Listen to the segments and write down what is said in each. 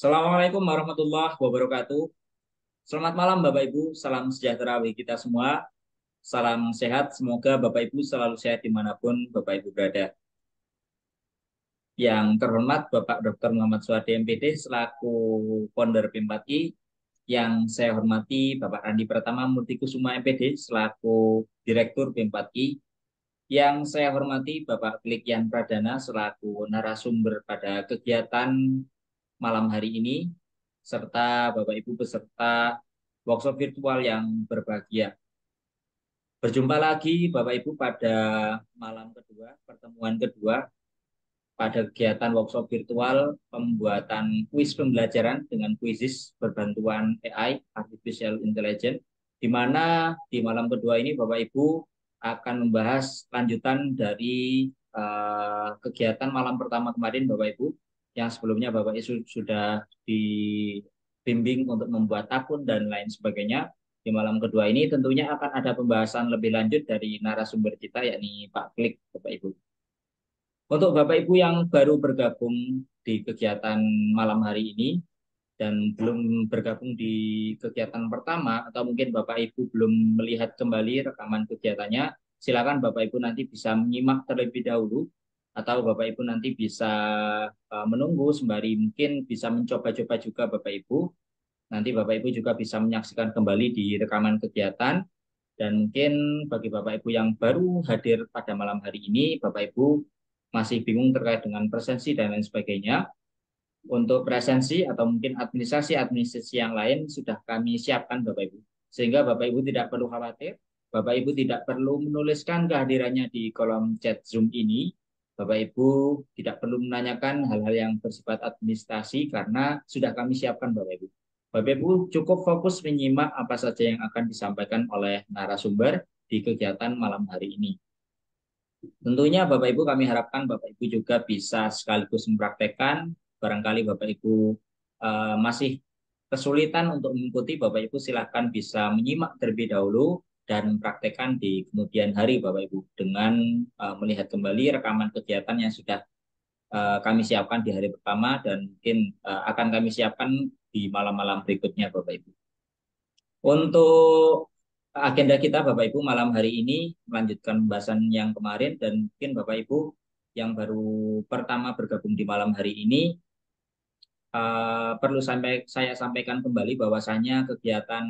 Assalamualaikum warahmatullahi wabarakatuh. Selamat malam Bapak Ibu, salam sejahtera bagi kita semua. Salam sehat, semoga Bapak Ibu selalu sehat dimanapun Bapak Ibu berada. Yang terhormat Bapak Dr. Muhammad Suhadi MPD selaku founder P4I. Yang saya hormati Bapak Randi Pratama Murtikusuma MPD selaku Direktur P4I. Yang saya hormati Bapak Klikyan Pradana selaku narasumber pada kegiatan malam hari ini, serta Bapak Ibu peserta workshop virtual yang berbahagia. Berjumpa lagi Bapak Ibu pada malam kedua, pertemuan kedua pada kegiatan workshop virtual pembuatan kuis pembelajaran dengan kuisis berbantuan AI, Artificial Intelligence, di mana di malam kedua ini Bapak Ibu akan membahas lanjutan dari kegiatan malam pertama kemarin Bapak Ibu, yang sebelumnya Bapak Ibu sudah dibimbing untuk membuat akun dan lain sebagainya. Di malam kedua ini tentunya akan ada pembahasan lebih lanjut dari narasumber kita, yakni Pak Klik, Bapak Ibu. Untuk Bapak Ibu yang baru bergabung di kegiatan malam hari ini dan belum bergabung di kegiatan pertama, atau mungkin Bapak Ibu belum melihat kembali rekaman kegiatannya, silakan Bapak Ibu nanti bisa menyimak terlebih dahulu, atau Bapak Ibu nanti bisa menunggu sembari mungkin bisa mencoba-coba juga Bapak Ibu. Nanti Bapak Ibu juga bisa menyaksikan kembali di rekaman kegiatan. Dan mungkin bagi Bapak Ibu yang baru hadir pada malam hari ini, Bapak Ibu masih bingung terkait dengan presensi dan lain sebagainya. Untuk presensi atau mungkin administrasi yang lain sudah kami siapkan Bapak Ibu. Sehingga Bapak Ibu tidak perlu khawatir, Bapak Ibu tidak perlu menuliskan kehadirannya di kolom chat Zoom ini. Bapak Ibu tidak perlu menanyakan hal-hal yang bersifat administrasi karena sudah kami siapkan Bapak Ibu. Bapak Ibu cukup fokus menyimak apa saja yang akan disampaikan oleh narasumber di kegiatan malam hari ini. Tentunya Bapak Ibu kami harapkan Bapak Ibu juga bisa sekaligus mempraktekkan. Barangkali Bapak Ibu masih kesulitan untuk mengikuti, Bapak Ibu silakan bisa menyimak terlebih dahulu dan mempraktekkan di kemudian hari Bapak Ibu dengan melihat kembali rekaman kegiatan yang sudah kami siapkan di hari pertama dan mungkin akan kami siapkan di malam-malam berikutnya Bapak Ibu. Untuk agenda kita Bapak Ibu malam hari ini melanjutkan pembahasan yang kemarin, dan mungkin Bapak Ibu yang baru pertama bergabung di malam hari ini perlu saya sampaikan kembali bahwasanya kegiatan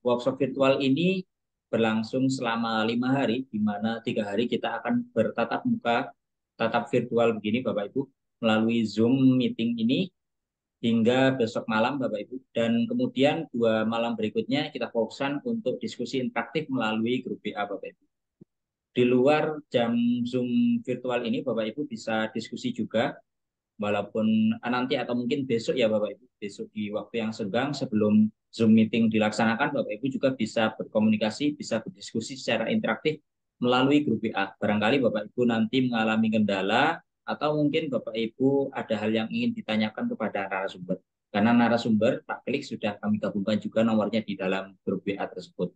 workshop virtual ini berlangsung selama 5 hari, di mana 3 hari kita akan bertatap muka, tatap virtual begini Bapak Ibu, melalui Zoom meeting ini hingga besok malam Bapak Ibu. Dan kemudian 2 malam berikutnya kita fokuskan untuk diskusi interaktif melalui grup WA Bapak Ibu. Di luar jam Zoom virtual ini Bapak Ibu bisa diskusi juga, walaupun nanti atau mungkin besok ya Bapak Ibu, besok di waktu yang senggang sebelum Zoom meeting dilaksanakan, Bapak Ibu juga bisa berkomunikasi, bisa berdiskusi secara interaktif melalui grup WA. Barangkali Bapak Ibu nanti mengalami kendala atau mungkin Bapak Ibu ada hal yang ingin ditanyakan kepada narasumber. Karena narasumber Pak Klik sudah kami gabungkan juga nomornya di dalam grup WA tersebut.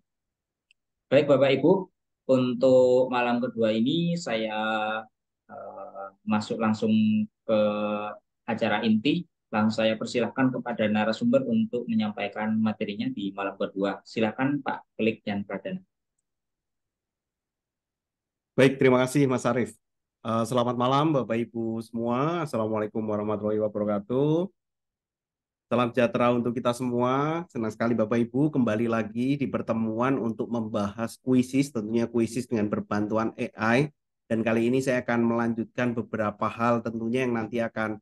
Baik Bapak Ibu, untuk malam kedua ini saya masuk langsung ke acara inti. Langsung saya persilahkan kepada narasumber untuk menyampaikan materinya di malam kedua. Silakan Pak Klik dan Pradana. Baik, terima kasih Mas Arief. Selamat malam Bapak Ibu semua. Assalamualaikum warahmatullahi wabarakatuh. Salam sejahtera untuk kita semua. Senang sekali Bapak Ibu kembali lagi di pertemuan untuk membahas kuisis, tentunya kuisis dengan berbantuan AI. Dan kali ini saya akan melanjutkan beberapa hal tentunya yang nanti akan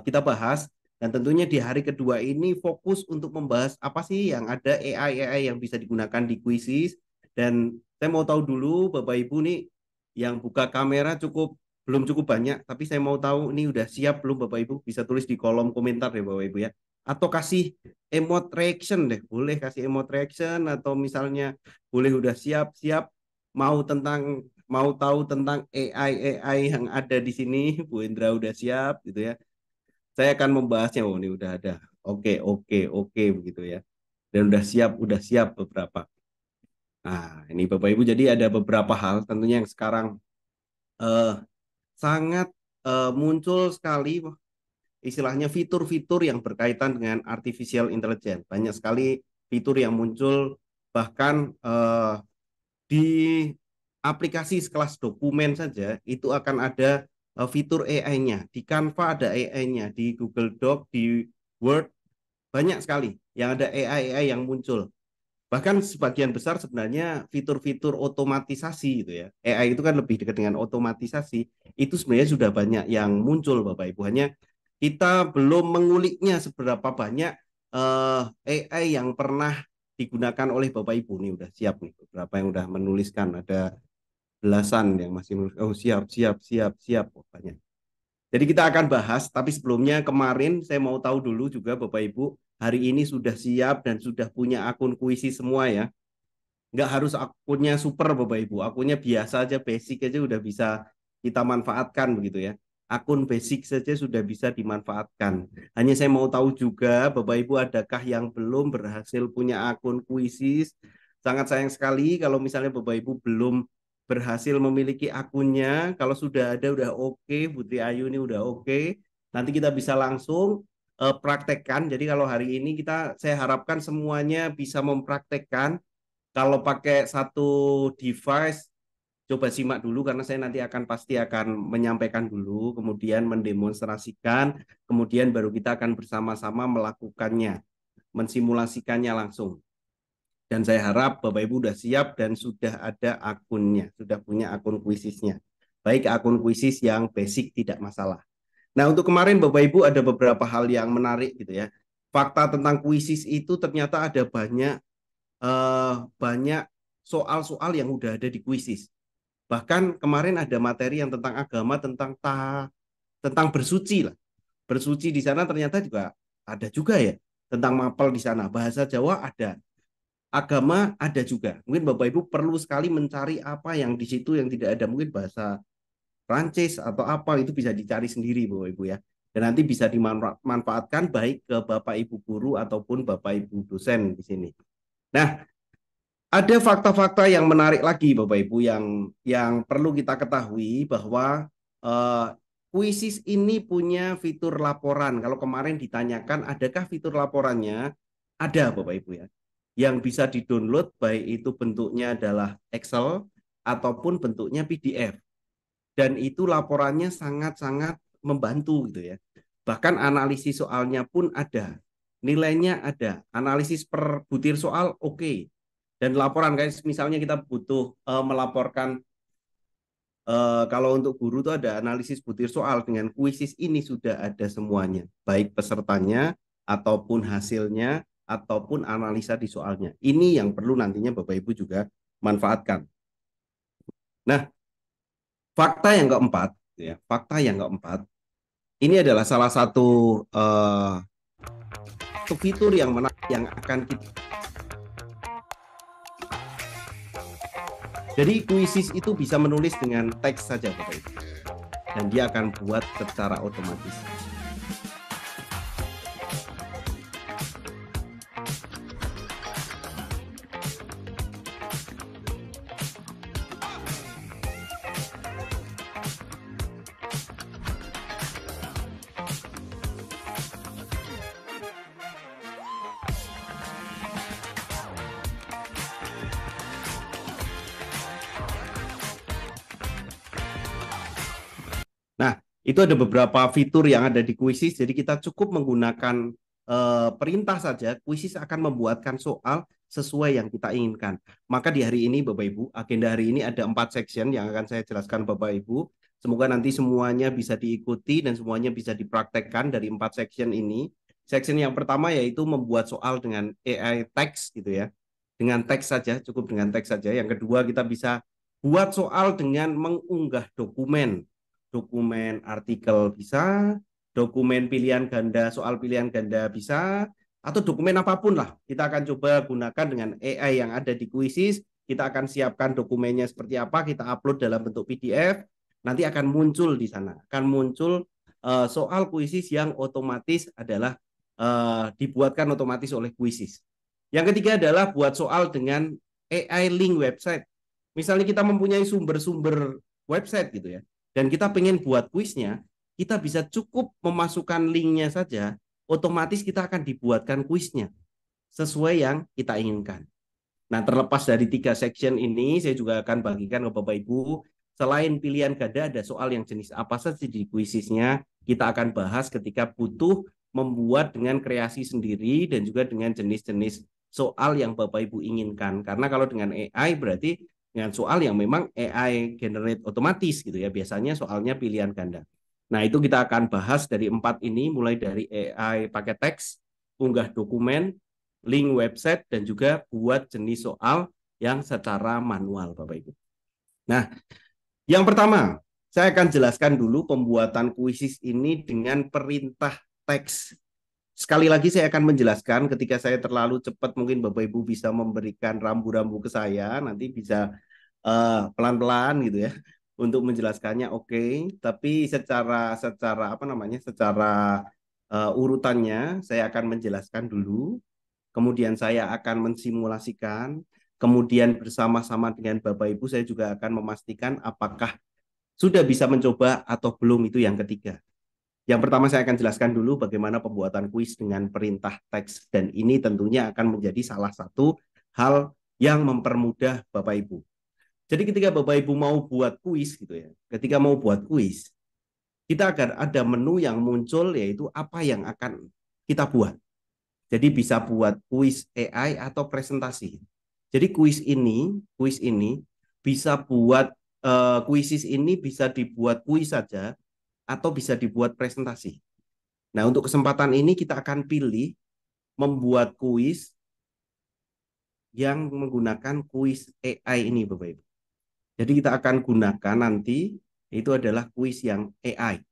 kita bahas. Dan tentunya di hari kedua ini fokus untuk membahas apa sih yang ada AI yang bisa digunakan di kuisis. Dan saya mau tahu dulu Bapak Ibu nih yang buka kamera belum cukup banyak, tapi saya mau tahu ini udah siap belum Bapak Ibu? Bisa tulis di kolom komentar ya Bapak Ibu ya. Atau kasih emote reaction deh, boleh kasih emote reaction, atau misalnya boleh udah siap-siap mau tahu tentang AI yang ada di sini. Bu Indra udah siap gitu ya. Saya akan membahasnya. Oh, ini udah ada. Oke, oke, oke begitu ya. Dan udah siap beberapa. Nah, ini Bapak Ibu, jadi ada beberapa hal tentunya yang sekarang eh, sangat muncul sekali istilahnya fitur-fitur yang berkaitan dengan artificial intelligence. Banyak sekali fitur yang muncul, bahkan di aplikasi sekelas dokumen saja itu akan ada fitur AI-nya. Di Canva ada AI-nya, di Google Doc, di Word, banyak sekali yang ada AI-AI yang muncul. Bahkan sebagian besar sebenarnya fitur-fitur otomatisasi gitu ya. AI itu kan lebih dekat dengan otomatisasi. Itu sebenarnya sudah banyak yang muncul Bapak Ibu. Hanya kita belum menguliknya seberapa banyak AI yang pernah digunakan oleh Bapak Ibu. Nih udah siap nih beberapa yang udah menuliskan, ada belasan yang masih menulis. Oh siap siap siap siap, oh, banyak. Jadi kita akan bahas, tapi sebelumnya kemarin saya mau tahu dulu juga Bapak Ibu, hari ini sudah siap dan sudah punya akun kuisi semua ya. Nggak harus akunnya super Bapak Ibu, akunnya biasa aja, basic aja udah bisa kita manfaatkan begitu ya. Akun basic saja sudah bisa dimanfaatkan. Hanya saya mau tahu juga Bapak Ibu, adakah yang belum berhasil punya akun kuisis? Sangat sayang sekali kalau misalnya Bapak Ibu belum berhasil memiliki akunnya. Kalau sudah ada udah oke, Putri Ayu ini udah oke. Nanti kita bisa langsung praktekkan. Jadi kalau hari ini saya harapkan semuanya bisa mempraktekkan. Kalau pakai satu device, coba simak dulu karena saya nanti pasti akan menyampaikan dulu, kemudian mendemonstrasikan, kemudian baru kita akan bersama-sama melakukannya, mensimulasikannya langsung. Dan saya harap Bapak Ibu sudah siap dan sudah ada akunnya, sudah punya akun kuisisnya. Baik akun kuisis yang basic tidak masalah. Nah, untuk kemarin Bapak Ibu ada beberapa hal yang menarik gitu ya. Fakta tentang kuisis itu ternyata ada banyak soal-soal yang udah ada di kuisis. Bahkan kemarin ada materi yang tentang agama, tentang bersuci lah. Bersuci di sana ternyata juga ada juga ya, tentang mapel di sana. Bahasa Jawa ada, agama ada juga. Mungkin Bapak Ibu perlu sekali mencari apa yang di situ yang tidak ada. Mungkin bahasa Prancis atau apa itu bisa dicari sendiri Bapak Ibu ya. Dan nanti bisa dimanfaatkan baik ke Bapak Ibu guru ataupun Bapak Ibu dosen di sini. Nah, ada fakta-fakta yang menarik lagi Bapak Ibu yang perlu kita ketahui bahwa eh, kuisis ini punya fitur laporan. Kalau kemarin ditanyakan adakah fitur laporannya? Ada Bapak Ibu ya. Yang bisa di-download baik itu bentuknya adalah Excel ataupun bentuknya PDF. Dan itu laporannya sangat-sangat membantu gitu ya. Bahkan analisis soalnya pun ada. Nilainya ada. Analisis per butir soal oke. Dan laporan kayak misalnya kita butuh melaporkan kalau untuk guru itu ada analisis butir soal, dengan kuisis ini sudah ada semuanya, baik pesertanya ataupun hasilnya ataupun analisa di soalnya. Ini yang perlu nantinya Bapak Ibu juga manfaatkan. Nah, fakta yang keempat, ini adalah salah satu fitur yang menarik yang akan kita. Jadi kuisis itu bisa menulis dengan teks saja Bapak Ibu. Dan dia akan buat secara otomatis. Nah, itu ada beberapa fitur yang ada di kuisis, jadi kita cukup menggunakan perintah saja, kuisis akan membuatkan soal sesuai yang kita inginkan. Maka di hari ini Bapak Ibu, agenda hari ini ada 4 section yang akan saya jelaskan Bapak Ibu. Semoga nanti semuanya bisa diikuti dan semuanya bisa dipraktekkan dari 4 section ini. Section yang pertama yaitu membuat soal dengan AI text gitu ya. Dengan teks saja, cukup dengan teks saja. Yang kedua kita bisa buat soal dengan mengunggah dokumen artikel bisa, dokumen pilihan ganda, soal pilihan ganda bisa, atau dokumen apapun lah. Kita akan coba gunakan dengan AI yang ada di kuisis, kita akan siapkan dokumennya seperti apa, kita upload dalam bentuk PDF, nanti akan muncul di sana, akan muncul soal kuisis yang otomatis adalah dibuatkan otomatis oleh kuisis. Yang ketiga adalah buat soal dengan AI link website. Misalnya kita mempunyai sumber-sumber website gitu ya, dan kita pengen buat kuisnya, kita bisa cukup memasukkan linknya saja, otomatis kita akan dibuatkan kuisnya sesuai yang kita inginkan. Nah, terlepas dari 3 section ini, saya juga akan bagikan ke Bapak Ibu, selain pilihan ganda, ada soal yang jenis apa saja di kuisisnya, kita akan bahas ketika butuh membuat dengan kreasi sendiri dan juga dengan jenis-jenis soal yang Bapak Ibu inginkan. Karena kalau dengan AI berarti dengan soal yang memang AI generate otomatis gitu ya, biasanya soalnya pilihan ganda. Nah, itu kita akan bahas dari 4 ini, mulai dari AI pakai teks, unggah dokumen, link website, dan juga buat jenis soal yang secara manual, Bapak Ibu. Nah, yang pertama, saya akan jelaskan dulu pembuatan kuisis ini dengan perintah teks. Sekali lagi saya akan menjelaskan, ketika saya terlalu cepat mungkin Bapak Ibu bisa memberikan rambu-rambu ke saya, nanti bisa pelan-pelan gitu ya untuk menjelaskannya, oke. Tapi secara apa namanya? Secara urutannya saya akan menjelaskan dulu, kemudian saya akan mensimulasikan, kemudian bersama-sama dengan Bapak Ibu saya juga akan memastikan apakah sudah bisa mencoba atau belum, itu yang ketiga. Yang pertama saya akan jelaskan dulu bagaimana pembuatan kuis dengan perintah teks, dan ini tentunya akan menjadi salah satu hal yang mempermudah Bapak Ibu. Jadi ketika Bapak Ibu mau buat kuis gitu ya, ketika mau buat kuis, kita akan ada menu yang muncul, yaitu apa yang akan kita buat. Jadi bisa buat kuis AI atau presentasi. Jadi kuis ini bisa buat kuisis ini bisa dibuat kuis saja atau bisa dibuat presentasi. Nah, untuk kesempatan ini kita akan pilih membuat kuis yang menggunakan kuis AI ini, Bapak Ibu. Jadi kita akan gunakan nanti itu adalah kuis yang AI.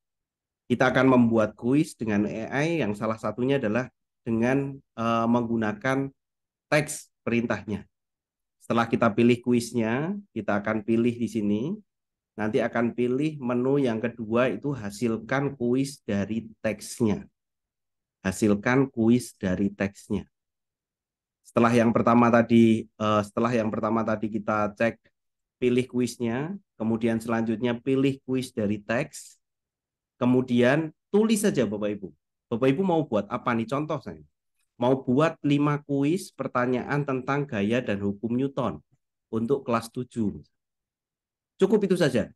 Kita akan membuat kuis dengan AI yang salah satunya adalah dengan menggunakan teks perintahnya. Setelah kita pilih kuisnya, kita akan pilih di sini. Nanti akan pilih menu yang kedua, itu hasilkan kuis dari teksnya. Hasilkan kuis dari teksnya. Setelah yang pertama tadi kita cek pilih kuisnya, kemudian selanjutnya pilih kuis dari teks, kemudian tulis saja Bapak Ibu. Bapak Ibu mau buat apa nih, contoh saya. Mau buat 5 kuis pertanyaan tentang gaya dan hukum Newton untuk kelas 7. Cukup itu saja.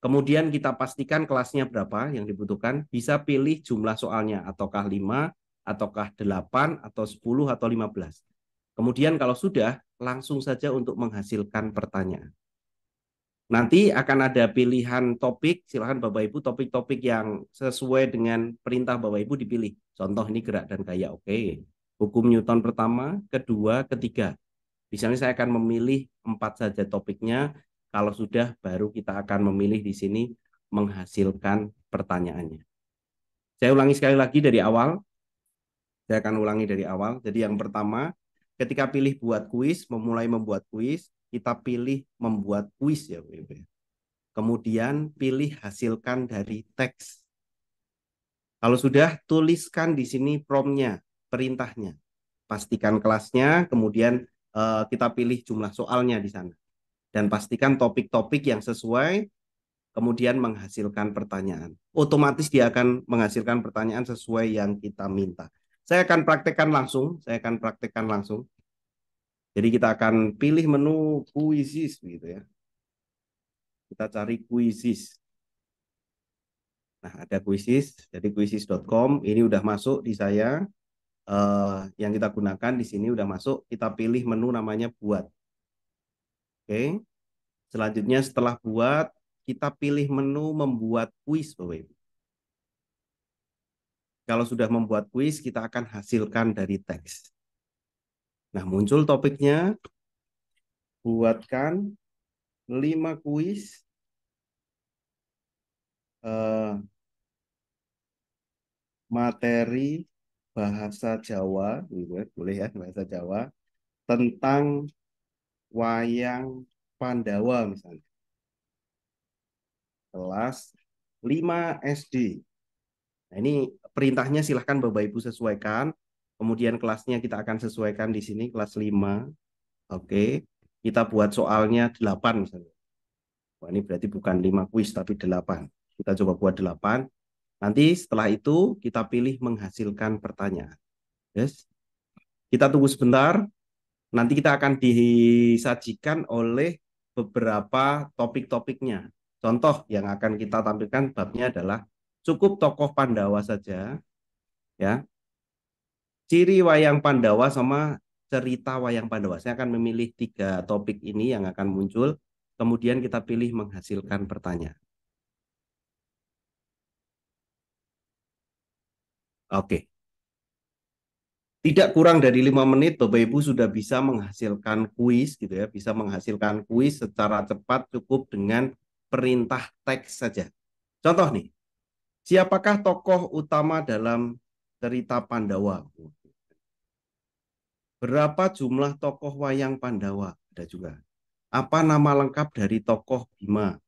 Kemudian kita pastikan kelasnya berapa yang dibutuhkan, bisa pilih jumlah soalnya, ataukah 5, ataukah 8, atau 10, atau 15. Kemudian kalau sudah, langsung saja untuk menghasilkan pertanyaan. Nanti akan ada pilihan topik, silakan Bapak Ibu topik-topik yang sesuai dengan perintah Bapak Ibu dipilih. Contoh ini gerak dan gaya, oke. Hukum Newton pertama, kedua, ketiga. Misalnya saya akan memilih 4 saja topiknya, kalau sudah baru kita akan memilih di sini menghasilkan pertanyaannya. Saya ulangi sekali lagi dari awal. Saya akan ulangi dari awal. Jadi yang pertama, ketika pilih buat kuis, memulai membuat kuis, kita pilih membuat kuis ya. Kemudian pilih hasilkan dari teks. Kalau sudah, tuliskan di sini prompt-nya, perintahnya. Pastikan kelasnya, kemudian kita pilih jumlah soalnya di sana. Dan pastikan topik-topik yang sesuai, kemudian menghasilkan pertanyaan. Otomatis dia akan menghasilkan pertanyaan sesuai yang kita minta. Saya akan praktekkan langsung. Jadi kita akan pilih menu kuisis gitu ya. Kita cari kuisis. Nah, ada kuisis, jadi kuisis.com ini udah masuk di saya. Yang kita gunakan di sini udah masuk, kita pilih menu namanya buat. Oke. Selanjutnya setelah buat, kita pilih menu membuat kuis, Bapak Ibu. Kalau sudah membuat kuis, kita akan hasilkan dari teks. Nah, muncul topiknya, buatkan 5 kuis materi bahasa Jawa, boleh ya, bahasa Jawa, tentang wayang Pandawa misalnya. Kelas 5 SD. Nah, ini perintahnya silahkan Bapak Ibu sesuaikan. Kemudian kelasnya kita akan sesuaikan di sini, kelas 5. Oke. Kita buat soalnya 8 misalnya. Wah, ini berarti bukan 5 kuis tapi 8. Kita coba buat 8. Nanti setelah itu kita pilih menghasilkan pertanyaan. Yes. Kita tunggu sebentar. Nanti kita akan disajikan oleh beberapa topik-topiknya. Contoh yang akan kita tampilkan babnya adalah cukup tokoh Pandawa saja, ya. Ciri wayang Pandawa sama cerita wayang Pandawa. Saya akan memilih 3 topik ini yang akan muncul. Kemudian kita pilih menghasilkan pertanyaan. Oke. Tidak kurang dari 5 menit, Bapak Ibu sudah bisa menghasilkan kuis, gitu ya, bisa menghasilkan kuis secara cepat cukup dengan perintah teks saja. Contoh nih, siapakah tokoh utama dalam cerita Pandawa? Berapa jumlah tokoh wayang Pandawa? Ada juga. Apa nama lengkap dari tokoh Bima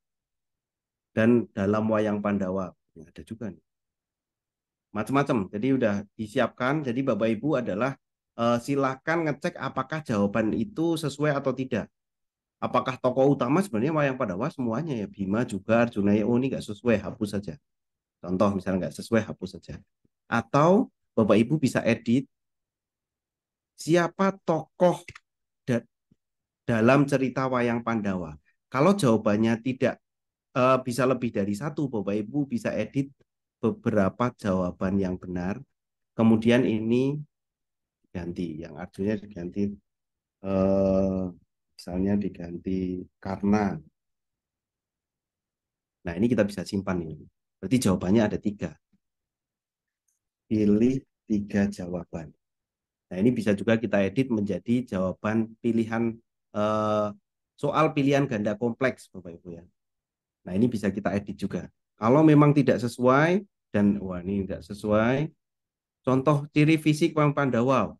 dan dalam wayang Pandawa? Ya, ada juga nih. Macam-macam. Jadi udah disiapkan. Jadi Bapak Ibu adalah silakan ngecek apakah jawaban itu sesuai atau tidak. Apakah tokoh utama sebenarnya wayang Pandawa semuanya ya Bima juga Arjuna ya, oh ini nggak sesuai hapus saja. Contoh misalnya nggak sesuai hapus saja. Atau Bapak Ibu bisa edit siapa tokoh da dalam cerita wayang Pandawa. Kalau jawabannya tidak bisa lebih dari satu, Bapak Ibu bisa edit beberapa jawaban yang benar. Kemudian ini ganti, yang artinya diganti, eh, misalnya diganti karena. Nah ini kita bisa simpan ini. Berarti jawabannya ada 3. Pilih 3 jawaban. Nah ini bisa juga kita edit menjadi jawaban pilihan, eh, soal pilihan ganda kompleks, Bapak Ibu ya. Nah ini bisa kita edit juga. Kalau memang tidak sesuai dan wah ini tidak sesuai, contoh ciri fisik Wang Pandawa,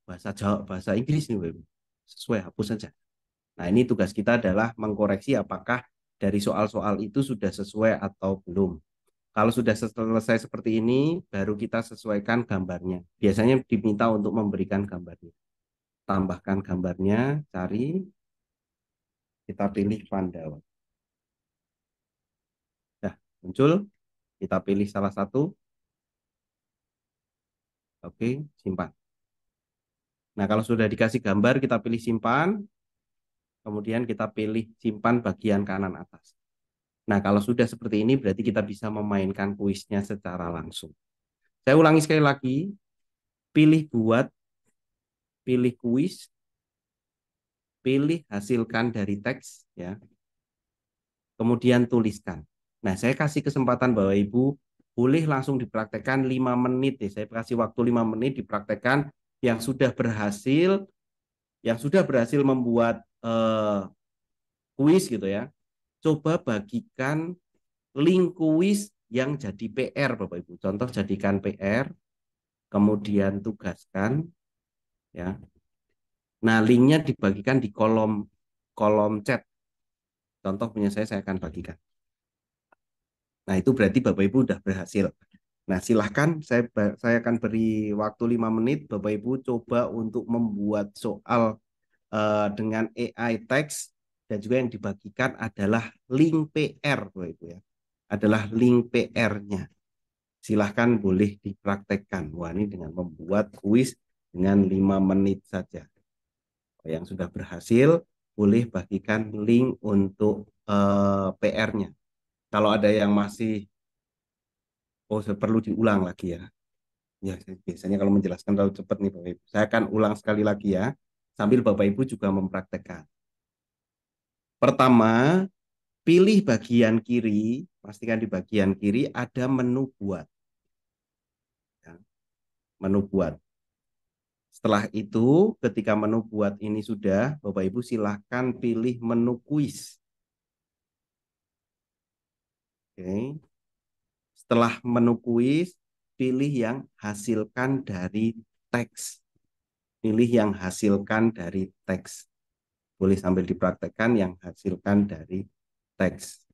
bahasa Jawa, bahasa Inggris nih, Bapak Ibu. Sesuai, hapus saja. Nah, ini tugas kita adalah mengkoreksi apakah dari soal-soal itu sudah sesuai atau belum. Kalau sudah selesai seperti ini, baru kita sesuaikan gambarnya. Biasanya diminta untuk memberikan gambarnya. Tambahkan gambarnya, cari, kita pilih Pandawa. Nah, muncul, kita pilih salah satu, oke, simpan. Nah, kalau sudah dikasih gambar, kita pilih simpan, kemudian kita pilih simpan bagian kanan atas. Nah, kalau sudah seperti ini, berarti kita bisa memainkan kuisnya secara langsung. Saya ulangi sekali lagi, pilih buat, pilih kuis, pilih hasilkan dari teks, ya, kemudian tuliskan. Nah, saya kasih kesempatan Bapak Ibu, boleh langsung dipraktekkan 5 menit. Ya. Saya kasih waktu 5 menit dipraktekkan yang sudah berhasil, membuat kuis gitu ya. Coba bagikan link kuis yang jadi PR Bapak Ibu. Contoh jadikan PR, kemudian tugaskan ya. Nah, linknya dibagikan di kolom kolom chat. Contoh punya saya akan bagikan. Nah, itu berarti Bapak Ibu sudah berhasil. Nah, silahkan saya akan beri waktu 5 menit. Bapak Ibu coba untuk membuat soal dengan AI text dan juga yang dibagikan adalah link PR, Bapak Ibu ya. Adalah link PR-nya. Silahkan boleh dipraktekkan. Wah, ini dengan membuat kuis dengan 5 menit saja. Yang sudah berhasil boleh bagikan link untuk PR-nya. Kalau ada yang masih perlu diulang lagi ya. Ya, biasanya kalau menjelaskan terlalu cepat nih Bapak Ibu. Saya akan ulang sekali lagi ya, sambil Bapak Ibu juga mempraktekkan. Pertama, pilih bagian kiri, pastikan di bagian kiri ada menu buat. Ya, menu buat. Setelah itu, ketika menu buat ini sudah, Bapak Ibu silahkan pilih menu kuis. Oke. Setelah menu kuis, pilih yang hasilkan dari teks. Pilih yang hasilkan dari teks. Boleh sambil dipraktekkan yang hasilkan dari teks.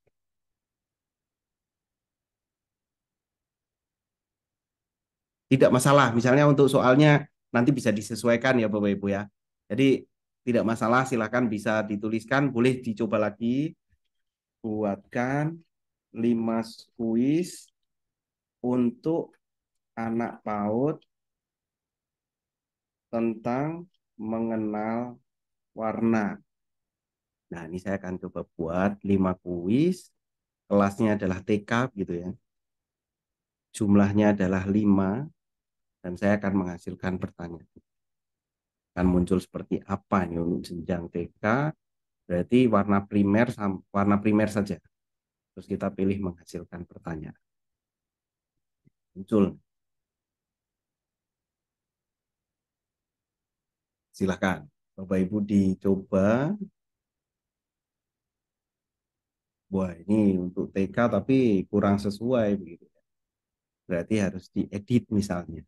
Tidak masalah, misalnya untuk soalnya nanti bisa disesuaikan ya Bapak Ibu ya. Jadi tidak masalah, silakan bisa dituliskan, boleh dicoba lagi. Buatkan 5 kuis untuk anak PAUD tentang mengenal warna. Nah, ini saya akan coba buat 5 kuis. Kelasnya adalah TK gitu ya. Jumlahnya adalah 5 dan saya akan menghasilkan pertanyaan. Akan muncul seperti apa nih untuk jenjang TK? Berarti warna primer saja. Terus kita pilih menghasilkan pertanyaan. Muncul. Silakan. Bapak Ibu dicoba. Wah, ini untuk TK tapi kurang sesuai begitu. Berarti harus diedit misalnya.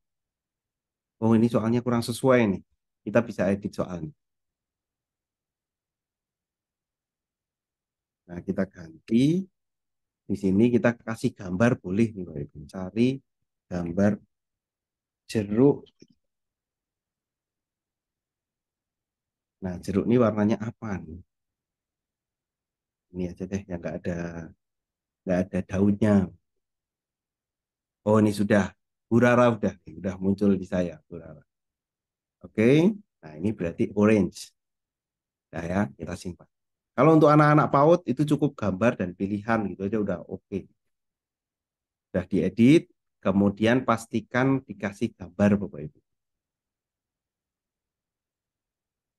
Oh, ini soalnya kurang sesuai nih. Kita bisa edit soalnya. Nah, kita ganti. Di sini kita kasih gambar boleh nih Bapak Ibu. Cari gambar jeruk. Nah, jeruk ini warnanya apa nih? Ini aja deh yang nggak ada daunnya. Oh, ini sudah Burara udah muncul di saya Burara. Oke. Nah, ini berarti orange. Nah, ya, kita simpan. Kalau untuk anak-anak PAUD itu cukup gambar dan pilihan gitu aja udah oke. Udah diedit, kemudian pastikan dikasih gambar Bapak Ibu.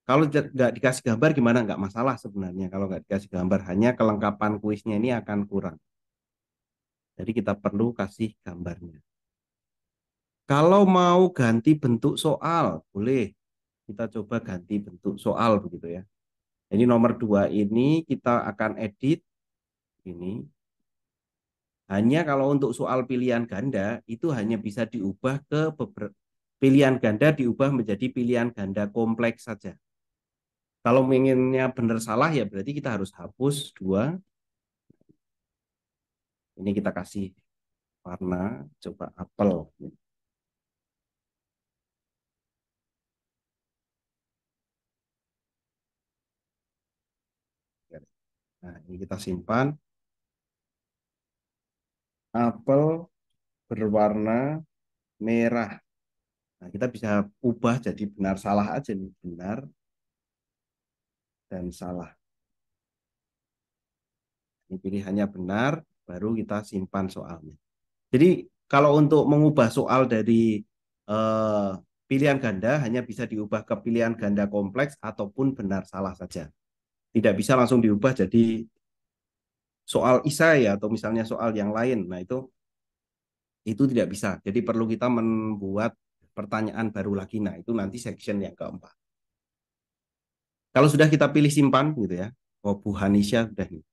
Kalau nggak dikasih gambar gimana? Nggak masalah sebenarnya. Kalau nggak dikasih gambar, hanya kelengkapan kuisnya ini akan kurang. Jadi kita perlu kasih gambarnya. Kalau mau ganti bentuk soal, boleh. Kita coba ganti bentuk soal begitu ya. Jadi nomor 2 ini kita akan edit ini. Hanya kalau untuk soal pilihan ganda itu hanya bisa diubah ke pilihan ganda diubah menjadi pilihan ganda kompleks saja. Kalau inginnya benar salah ya berarti kita harus hapus 2. Ini kita kasih warna, coba apel. Nah, ini kita simpan. Apel berwarna merah. Nah, kita bisa ubah jadi benar salah aja nih. Benar dan salah. Ini pilihannya benar, baru kita simpan soalnya. Jadi kalau untuk mengubah soal dari eh, pilihan ganda hanya bisa diubah ke pilihan ganda kompleks ataupun benar salah saja. Tidak bisa langsung diubah jadi soal isai atau misalnya soal yang lain. Nah, itu tidak bisa. Jadi perlu kita membuat pertanyaan baru lagi. Nah, itu nanti section yang keempat. Kalau sudah kita pilih simpan gitu ya. Oh, Bu Hanisha sudah nih.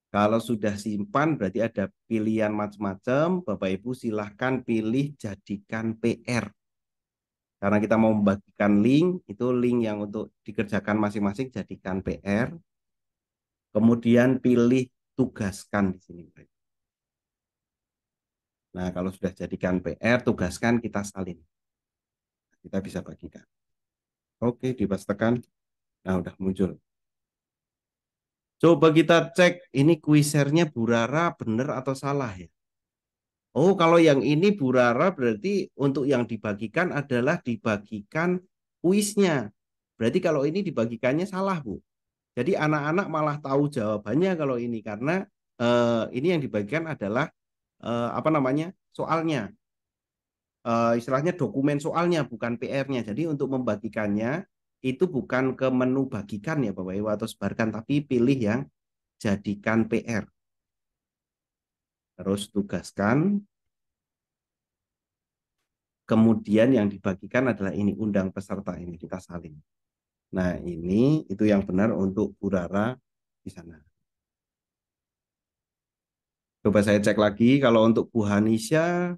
Kalau sudah simpan berarti ada pilihan macam-macam. Bapak Ibu silahkan pilih jadikan PR. Karena kita mau membagikan link, itu link yang untuk dikerjakan masing-masing jadikan PR. Kemudian pilih tugaskan di sini. Nah, kalau sudah jadikan PR, tugaskan kita salin. Kita bisa bagikan. Oke, dipastikan. Nah, udah muncul. Coba kita cek ini kuisernya Bu Rara benar atau salah ya. Oh, kalau yang ini Bu Rara berarti untuk yang dibagikan adalah dibagikan kuisnya. Berarti kalau ini dibagikannya salah, Bu. Jadi anak-anak malah tahu jawabannya kalau ini karena ini yang dibagikan adalah apa namanya? Soalnya. Istilahnya dokumen soalnya bukan PR-nya. Jadi untuk membagikannya itu bukan ke menu bagikan ya Bapak Ibu atau sebarkan tapi pilih yang jadikan PR. Terus tugaskan. Kemudian yang dibagikan adalah ini undang peserta ini kita salin. Nah, ini itu yang benar untuk Bu Rara di sana. Coba saya cek lagi kalau untuk Bu Hanisha.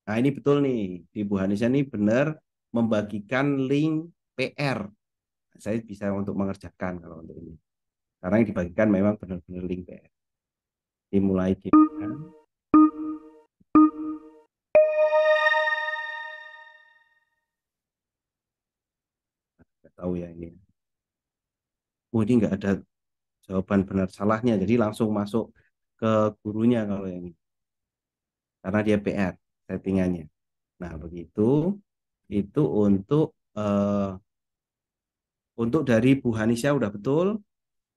Nah, ini betul nih. Di Bu Hanisha ini benar membagikan link PR. Saya bisa untuk mengerjakan kalau untuk ini. Karena yang dibagikan memang benar-benar link PR. Dimulai di nggak tahu ya ini. Oh, ini nggak ada jawaban benar salahnya. Jadi langsung masuk ke gurunya kalau yang ini. karena dia PR settingannya. Nah, begitu itu untuk dari Bu Hanisya udah betul,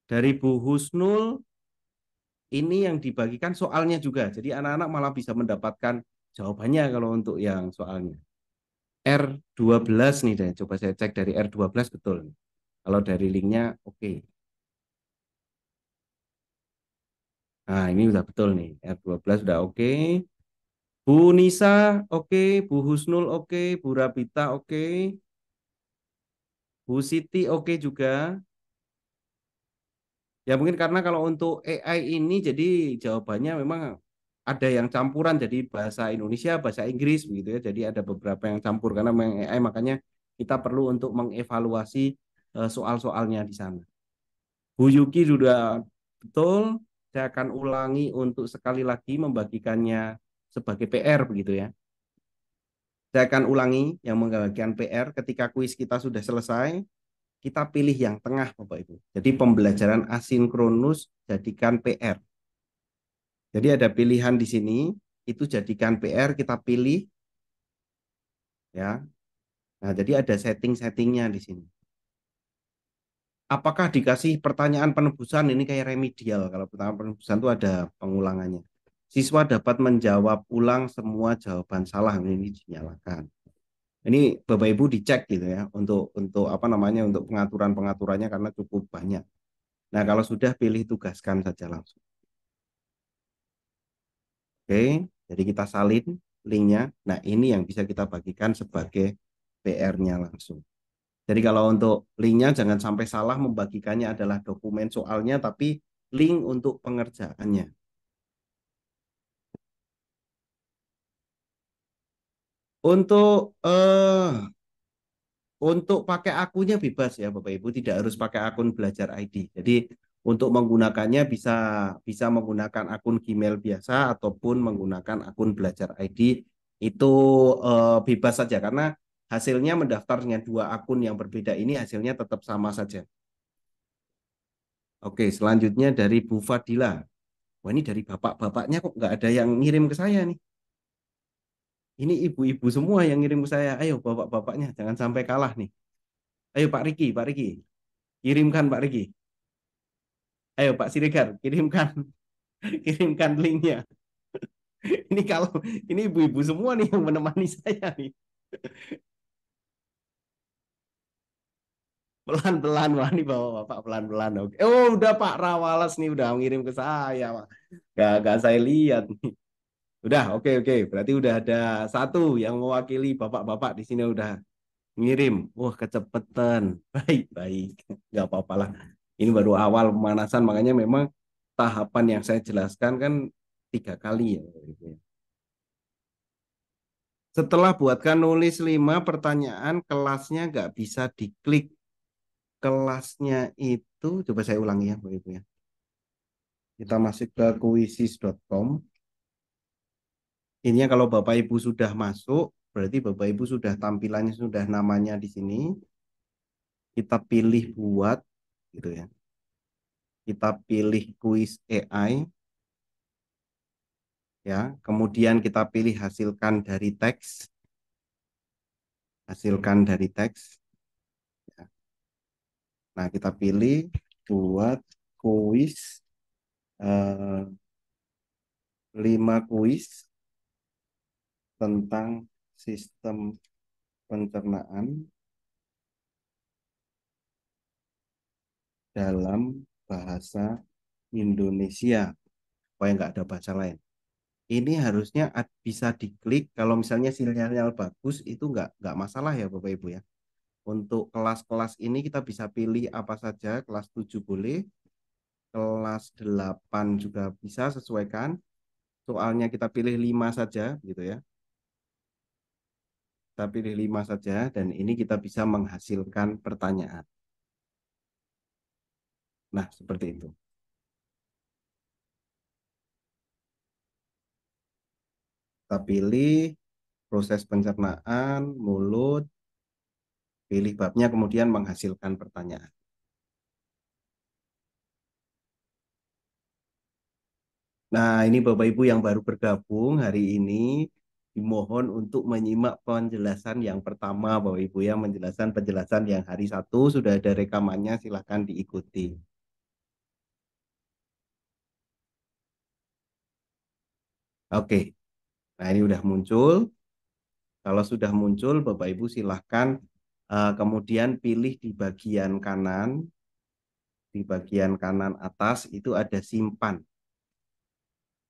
dari Bu Husnul ini yang dibagikan soalnya juga. Jadi anak-anak malah bisa mendapatkan jawabannya kalau untuk yang soalnya. R12 nih deh, coba saya cek dari R12 betul. Kalau dari linknya oke. Nah, ini udah betul nih. R12 udah oke. Bu Nisa oke, Bu Husnul oke, Bu Rabita oke, Bu Siti oke juga. Ya mungkin karena kalau untuk AI ini jadi jawabannya memang ada yang campuran jadi bahasa Indonesia, bahasa Inggris begitu ya. Jadi ada beberapa yang campur karena memang AI makanya kita perlu untuk mengevaluasi soal-soalnya di sana. Bu Yuki sudah betul. Saya akan ulangi untuk sekali lagi membagikannya sebagai PR begitu ya. Saya akan ulangi yang membagikan PR ketika kuis kita sudah selesai, kita pilih yang tengah Bapak Ibu. Jadi pembelajaran asinkronus jadikan PR. Jadi ada pilihan di sini, itu jadikan PR kita pilih ya. Nah, jadi ada setting-settingnya di sini. Apakah dikasih pertanyaan penebusan ini kayak remedial? Kalau pertanyaan penebusan itu ada pengulangannya. Siswa dapat menjawab ulang semua jawaban salah ini dinyalakan. Ini Bapak Ibu dicek gitu ya untuk apa namanya untuk pengaturan-pengaturannya karena cukup banyak. Nah, kalau sudah pilih tugaskan saja langsung. Oke, jadi kita salin linknya. Nah, ini yang bisa kita bagikan sebagai PR-nya langsung. Jadi kalau untuk linknya jangan sampai salah membagikannya adalah dokumen soalnya, tapi link untuk pengerjaannya. Untuk untuk pakai akunnya bebas ya Bapak Ibu, tidak harus pakai akun belajar ID. Jadi untuk menggunakannya bisa bisa menggunakan akun Gmail biasa ataupun menggunakan akun belajar ID itu bebas saja karena hasilnya mendaftar dengan dua akun yang berbeda ini hasilnya tetap sama saja. Oke, selanjutnya dari Bu Fadila. Wah ini dari bapak-bapaknya kok nggak ada yang ngirim ke saya nih. Ini ibu-ibu semua yang ngirim ke saya. Ayo bapak-bapaknya jangan sampai kalah nih. Ayo Pak Riki, kirimkan Pak Riki. Ayo Pak Siregar, kirimkan kirimkan linknya. Ini kalau ini ibu-ibu semua nih yang menemani saya nih. Pelan-pelan, wah nih bawa bapak pelan-pelan. Oke. Oh udah Pak Rawalas nih udah ngirim ke saya, Pak. Gak saya lihat nih. Udah, oke. Berarti udah ada satu yang mewakili bapak-bapak di sini udah ngirim. Wah kecepatan. Baik. Gak apa-apa lah. Ini baru awal pemanasan, makanya memang tahapan yang saya jelaskan kan 3 kali ya. Setelah buatkan nulis 5 pertanyaan, kelasnya nggak bisa diklik. Kelasnya itu, coba saya ulangi ya, Bapak Ibu ya. Kita masuk ke quizzes.com. Ini kalau Bapak Ibu sudah masuk, berarti Bapak Ibu sudah tampilannya sudah namanya di sini. Kita pilih buat, gitu ya. Kita pilih quiz AI, ya. Kemudian kita pilih hasilkan dari teks, hasilkan dari teks. Ya. Nah, kita pilih buat kuis 5 kuis tentang sistem pencernaan dalam bahasa Indonesia. Supaya nggak ada bahasa lain. Ini harusnya bisa diklik kalau misalnya sinyal bagus itu nggak masalah ya Bapak Ibu ya. Untuk kelas-kelas ini kita bisa pilih apa saja, kelas 7 boleh, kelas 8 juga bisa sesuaikan. Soalnya kita pilih 5 saja gitu ya. Kita pilih 5 saja dan ini kita bisa menghasilkan pertanyaan. Nah, seperti itu. Kita pilih proses pencernaan, mulut, pilih babnya, kemudian menghasilkan pertanyaan. Nah, ini Bapak Ibu yang baru bergabung hari ini, dimohon untuk menyimak penjelasan yang pertama, Bapak Ibu ya, penjelasan yang hari satu sudah ada rekamannya, silakan diikuti. Oke, nah ini udah muncul. Kalau sudah muncul, Bapak Ibu silahkan kemudian pilih di bagian kanan atas itu ada simpan.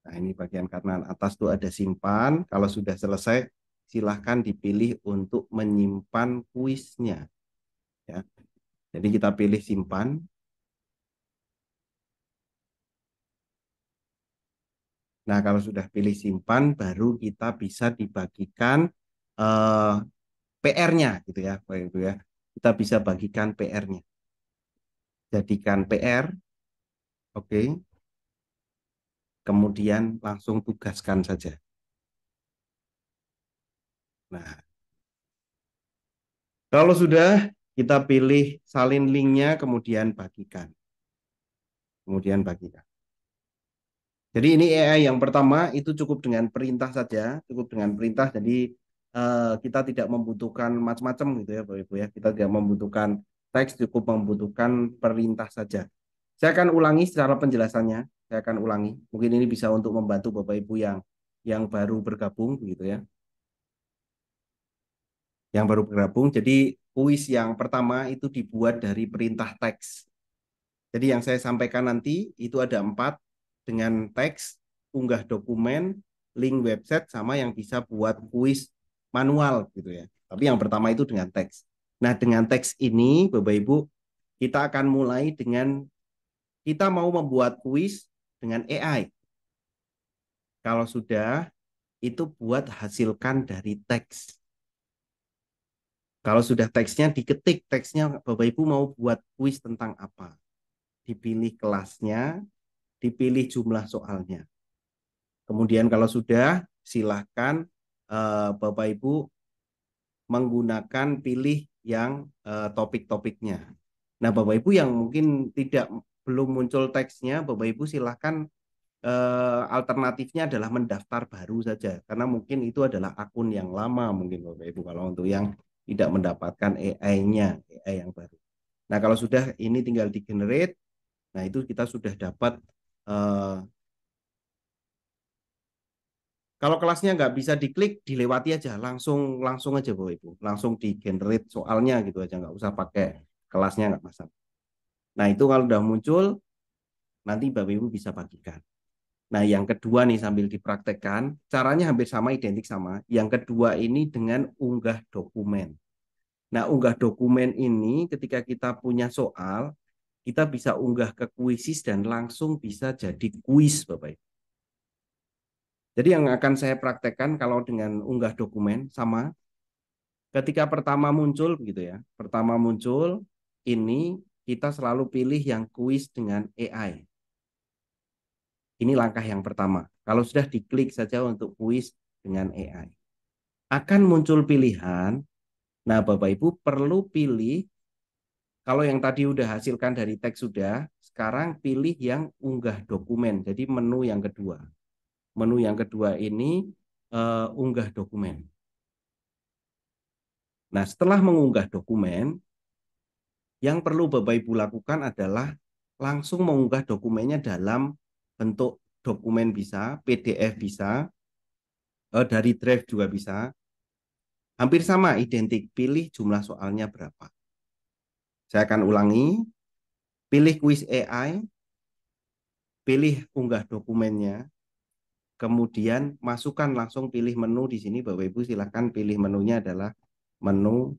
Nah, ini bagian kanan atas itu ada simpan. Kalau sudah selesai, silahkan dipilih untuk menyimpan kuisnya. Ya. Jadi kita pilih simpan. Nah, kalau sudah pilih simpan, baru kita bisa dibagikan PR-nya, gitu ya, Bapak Ibu ya. Kita bisa bagikan PR-nya. Jadikan PR, oke. Kemudian langsung tugaskan saja. Nah, kalau sudah, kita pilih salin linknya, kemudian bagikan. Kemudian bagikan. Jadi ini AI yang pertama itu cukup dengan perintah saja, cukup dengan perintah. Jadi kita tidak membutuhkan macam-macam gitu ya, Bapak Ibu ya. Kita tidak membutuhkan teks, cukup membutuhkan perintah saja. Saya akan ulangi secara penjelasannya. Saya akan ulangi. Mungkin ini bisa untuk membantu Bapak Ibu yang baru bergabung gitu ya. Yang baru bergabung. Jadi kuis yang pertama itu dibuat dari perintah teks. Jadi yang saya sampaikan nanti itu ada 4 dengan teks, unggah dokumen, link website, sama yang bisa buat kuis manual gitu ya. Tapi yang pertama itu dengan teks. Nah, dengan teks ini Bapak Ibu, kita akan mulai dengan kita mau membuat kuis dengan AI. Kalau sudah, itu buat hasilkan dari teks. Kalau sudah teksnya diketik, teksnya Bapak Ibu mau buat kuis tentang apa? Dipilih kelasnya, dipilih jumlah soalnya. Kemudian kalau sudah, silahkan Bapak Ibu menggunakan pilih yang topik-topiknya. Nah, Bapak Ibu yang mungkin belum muncul teksnya, Bapak Ibu silahkan alternatifnya adalah mendaftar baru saja, karena mungkin itu adalah akun yang lama mungkin Bapak Ibu kalau untuk yang tidak mendapatkan AI-nya, AI yang baru. Nah, kalau sudah ini tinggal di generate, nah itu kita sudah dapat eh, kalau kelasnya nggak bisa diklik, dilewati aja, langsung langsung aja Bapak Ibu, langsung di generate soalnya gitu aja, nggak usah pakai kelasnya, nggak masalah. Nah itu kalau udah muncul, nanti Bapak Ibu bisa bagikan. Nah yang kedua nih sambil dipraktekkan, caranya hampir sama, identik sama. Yang kedua ini dengan unggah dokumen. Nah unggah dokumen ini ketika kita punya soal, kita bisa unggah ke kuisis dan langsung bisa jadi kuis Bapak Ibu. Jadi yang akan saya praktekkan kalau dengan unggah dokumen sama, ketika pertama muncul gitu ya, pertama muncul ini kita selalu pilih yang kuis dengan AI. Ini langkah yang pertama. Kalau sudah diklik saja untuk kuis dengan AI, akan muncul pilihan. Nah, Bapak Ibu perlu pilih, kalau yang tadi udah hasilkan dari teks sudah, sekarang pilih yang unggah dokumen. Jadi menu yang kedua. Menu yang kedua ini unggah dokumen. Nah, setelah mengunggah dokumen, yang perlu Bapak Ibu lakukan adalah langsung mengunggah dokumennya dalam bentuk dokumen bisa, PDF bisa, dari Drive juga bisa. Hampir sama, identik. Pilih jumlah soalnya berapa. Saya akan ulangi. Pilih kuis AI, pilih unggah dokumennya, kemudian masukkan langsung pilih menu di sini. Bapak Ibu silakan pilih menunya adalah menu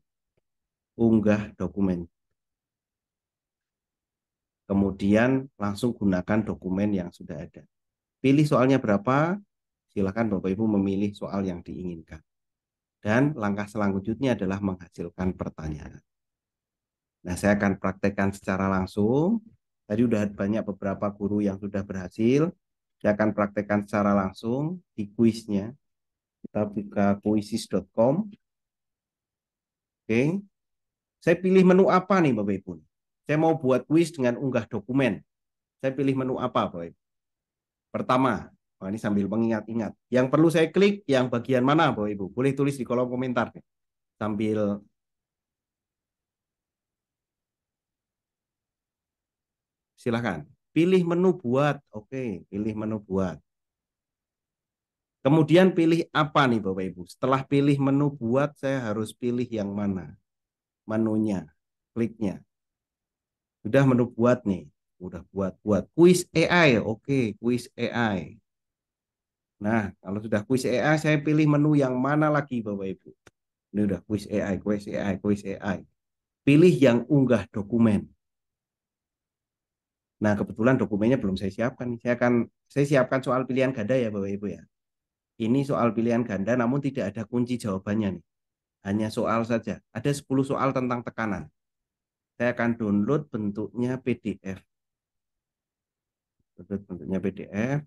unggah dokumen. Kemudian langsung gunakan dokumen yang sudah ada. Pilih soalnya berapa, silakan Bapak Ibu memilih soal yang diinginkan. Dan langkah selanjutnya adalah menghasilkan pertanyaan. Nah, saya akan praktekkan secara langsung. Tadi sudah banyak beberapa guru yang sudah berhasil. Saya akan praktekkan secara langsung di kuisnya. Kita buka quizzes.com. Oke. Saya pilih menu apa nih Bapak Ibu? Saya mau buat kuis dengan unggah dokumen. Saya pilih menu apa Bapak Ibu? Pertama, oh ini sambil mengingat-ingat. Yang perlu saya klik yang bagian mana, Bapak Ibu? Boleh tulis di kolom komentar deh. Sambil silakan. Pilih menu buat. Oke, pilih menu buat. Kemudian pilih apa nih Bapak Ibu? Setelah pilih menu buat, saya harus pilih yang mana? Menunya, kliknya. Sudah menu buat nih. Udah buat kuis AI. Oke, kuis AI. Nah, kalau sudah kuis AI, saya pilih menu yang mana lagi Bapak Ibu? Ini udah kuis AI, kuis AI, kuis AI. Pilih yang unggah dokumen. Nah, kebetulan dokumennya belum saya siapkan. Saya siapkan soal pilihan ganda ya Bapak Ibu ya. Ini soal pilihan ganda namun tidak ada kunci jawabannya nih. Hanya soal saja. Ada 10 soal tentang tekanan. Saya akan download bentuknya PDF. Download bentuknya PDF.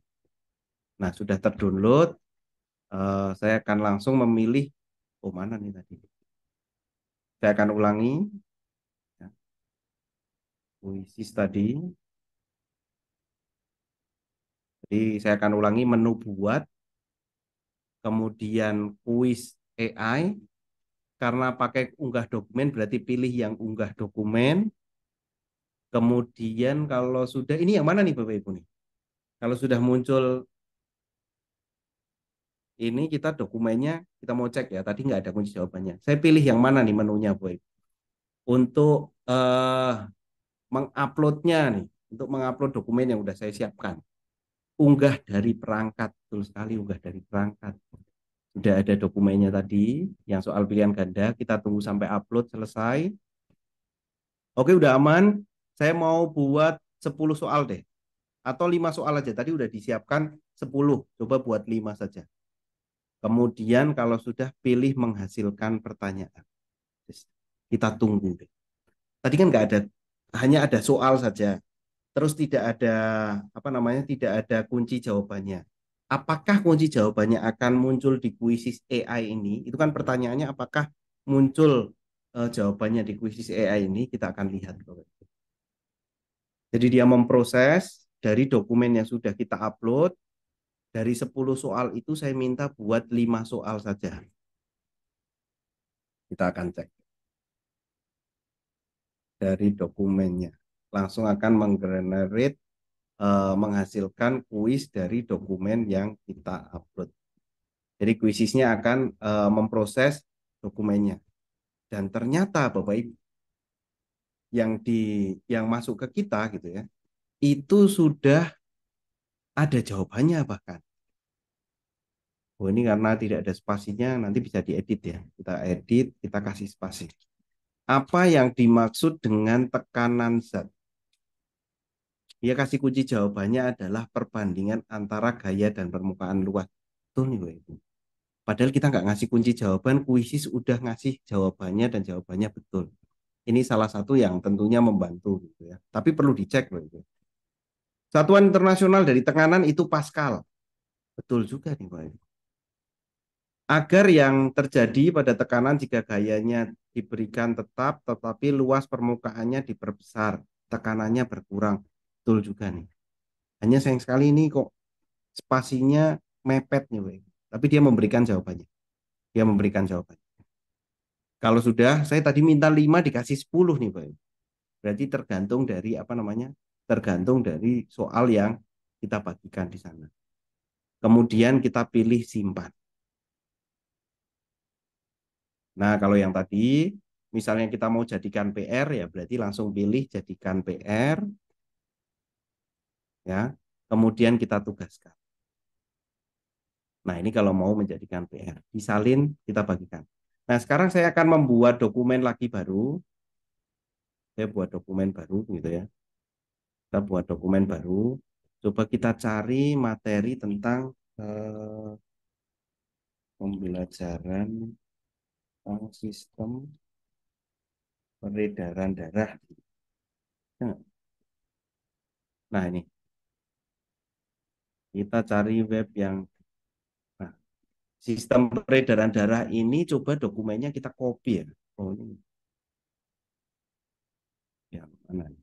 Nah, sudah terdownload. Saya akan langsung memilih. Oh, mana nih tadi? Saya akan ulangi. Ya, puisis tadi. Jadi saya akan ulangi menu buat. Kemudian kuis AI. Karena pakai unggah dokumen berarti pilih yang unggah dokumen. Kemudian kalau sudah, ini yang mana nih Bapak Ibu nih? Kalau sudah muncul ini kita dokumennya, kita mau cek ya, tadi nggak ada kunci jawabannya. Saya pilih yang mana nih menunya Boy? Untuk menguploadnya nih, untuk mengupload dokumen yang udah saya siapkan. Unggah dari perangkat, betul sekali unggah dari perangkat. Sudah ada dokumennya tadi, yang soal pilihan ganda, kita tunggu sampai upload selesai. Oke, udah aman. Saya mau buat 10 soal deh. Atau 5 soal aja. Tadi udah disiapkan 10. Coba buat 5 saja. Kemudian kalau sudah pilih menghasilkan pertanyaan. Kita tunggu deh. Tadi kan nggak ada, hanya ada soal saja. Terus tidak ada apa namanya, tidak ada kunci jawabannya. Apakah kunci jawabannya akan muncul di kuisis AI ini? Itu kan pertanyaannya apakah muncul jawabannya di kuisis AI ini? Kita akan lihat. Jadi dia memproses dari dokumen yang sudah kita upload. Dari 10 soal itu saya minta buat 5 soal saja. Kita akan cek dari dokumennya. Langsung akan menggenerate menghasilkan kuis dari dokumen yang kita upload. Jadi kuisisnya akan memproses dokumennya. Dan ternyata Bapak Ibu yang masuk ke kita gitu ya, itu sudah ada jawabannya bahkan. Oh, ini karena tidak ada spasinya nanti bisa diedit ya. Kita edit, kita kasih spasi. Apa yang dimaksud dengan tekanan zat? Dia kasih kunci jawabannya adalah perbandingan antara gaya dan permukaan luas. Betul nih, Ibu. Padahal kita nggak ngasih kunci jawaban, kuisis udah ngasih jawabannya dan jawabannya betul. Ini salah satu yang tentunya membantu gitu ya. Tapi perlu dicek loh itu. Satuan internasional dari tekanan itu Pascal. Betul juga nih Pak. Agar yang terjadi pada tekanan jika gayanya diberikan tetap, tetapi luas permukaannya diperbesar, tekanannya berkurang. Betul juga nih. Hanya sayang sekali ini kok spasinya mepet nih, Pak. Tapi dia memberikan jawabannya. Dia memberikan jawabannya. Kalau sudah, saya tadi minta 5 dikasih 10 nih, Pak. Berarti tergantung dari apa namanya? Tergantung dari soal yang kita bagikan di sana. Kemudian kita pilih simpan. Nah, kalau yang tadi misalnya kita mau jadikan PR ya berarti langsung pilih jadikan PR ya. Kemudian kita tugaskan. Nah, ini kalau mau menjadikan PR, disalin kita bagikan. Nah, sekarang saya akan membuat dokumen lagi baru. Saya buat dokumen baru gitu ya. Kita buat dokumen baru. Coba kita cari materi tentang pembelajaran tentang sistem peredaran darah. Nah, ini kita cari web yang nah, sistem peredaran darah ini coba dokumennya kita copy ya. Oh, ini yang mana?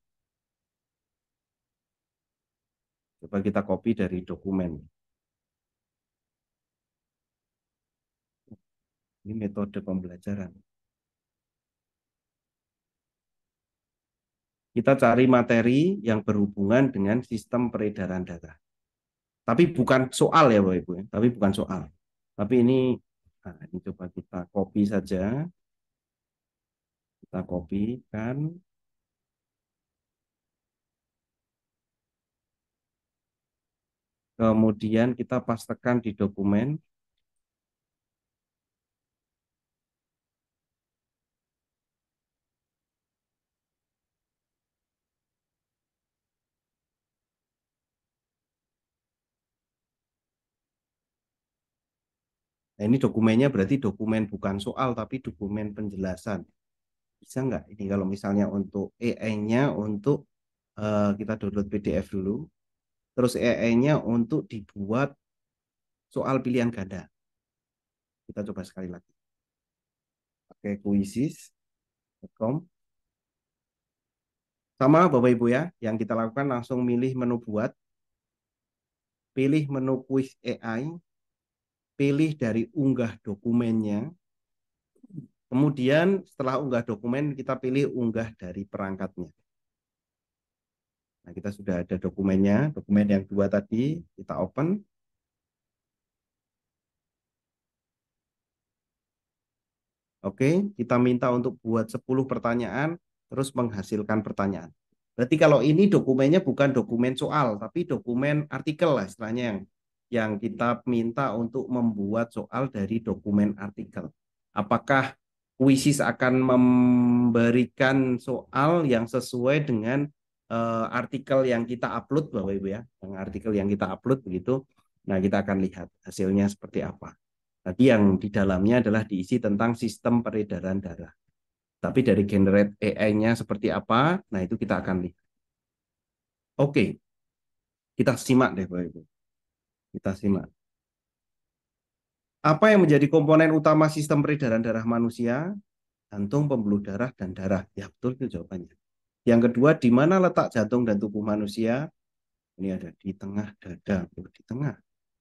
Coba kita copy dari dokumen. Ini metode pembelajaran. Kita cari materi yang berhubungan dengan sistem peredaran darah. Tapi bukan soal ya Bapak Ibu, ya. Tapi bukan soal. Tapi nah, ini coba kita copy saja. Kita copy kan. Kemudian kita pastekan di dokumen. Nah, ini dokumennya berarti dokumen bukan soal, tapi dokumen penjelasan. Bisa nggak ini kalau misalnya untuk AI-nya untuk kita download PDF dulu, terus AI-nya untuk dibuat soal pilihan ganda. Kita coba sekali lagi. Pakai quizzes.com. Sama Bapak Ibu ya, yang kita lakukan langsung milih menu buat, pilih menu quiz AI, pilih dari unggah dokumennya, kemudian setelah unggah dokumen kita pilih unggah dari perangkatnya. Nah, kita sudah ada dokumennya, dokumen yang 2 tadi, kita open. Oke, kita minta untuk buat 10 pertanyaan, terus menghasilkan pertanyaan. Berarti kalau ini dokumennya bukan dokumen soal, tapi dokumen artikel lah istilahnya yang kita minta untuk membuat soal dari dokumen artikel. Apakah Quizzes akan memberikan soal yang sesuai dengan artikel yang kita upload, Bapak Ibu ya, yang artikel yang kita upload begitu. Nah, kita akan lihat hasilnya seperti apa. Tadi yang di dalamnya adalah diisi tentang sistem peredaran darah. Tapi dari generate AI-nya seperti apa, nah itu kita akan lihat. Oke, kita simak deh Bapak Ibu. Kita simak. Apa yang menjadi komponen utama sistem peredaran darah manusia? Jantung, pembuluh darah, dan darah. Ya betul itu jawabannya. Yang kedua, di mana letak jantung dan tubuh manusia? Ini ada di tengah dada, di tengah,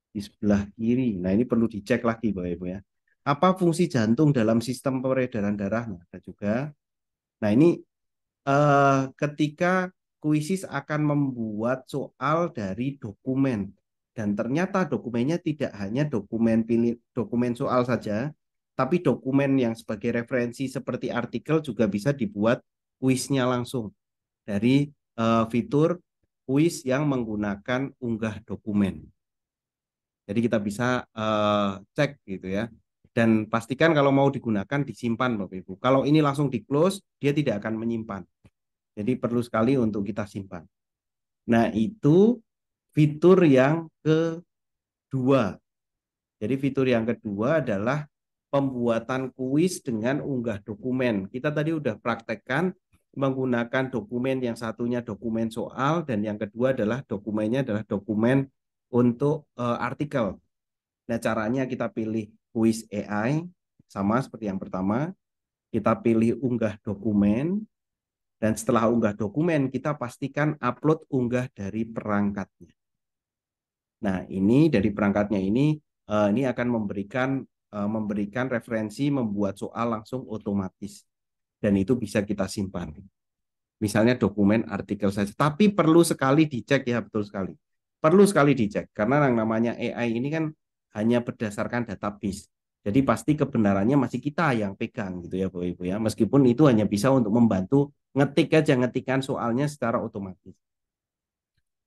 di sebelah kiri. Nah ini perlu dicek lagi Bapak Ibu ya. Apa fungsi jantung dalam sistem peredaran darah? Nah, ada juga. Nah ini ketika kuisis akan membuat soal dari dokumen dan ternyata dokumennya tidak hanya dokumen soal saja, tapi dokumen yang sebagai referensi seperti artikel juga bisa dibuat kuisnya langsung dari fitur kuis yang menggunakan unggah dokumen. Jadi kita bisa cek gitu ya. Dan pastikan kalau mau digunakan disimpan Bapak Ibu. Kalau ini langsung di close, dia tidak akan menyimpan. Jadi perlu sekali untuk kita simpan. Nah, itu fitur yang kedua. Jadi fitur yang kedua adalah pembuatan kuis dengan unggah dokumen. Kita tadi udah praktekkan menggunakan dokumen, yang satunya dokumen soal dan yang kedua adalah dokumennya adalah dokumen untuk artikel. Nah, caranya kita pilih kuis AI sama seperti yang pertama. Kita pilih unggah dokumen. Dan setelah unggah dokumen, kita pastikan upload unggah dari perangkatnya. Nah, ini dari perangkatnya ini akan memberikan referensi membuat soal langsung otomatis. Dan itu bisa kita simpan. Misalnya dokumen artikel saja. Tapi perlu sekali dicek ya, betul sekali. Perlu sekali dicek. Karena yang namanya AI ini kan hanya berdasarkan database. Jadi pasti kebenarannya masih kita yang pegang gitu ya Bapak Ibu ya. Meskipun itu hanya bisa untuk membantu ngetikan soalnya secara otomatis.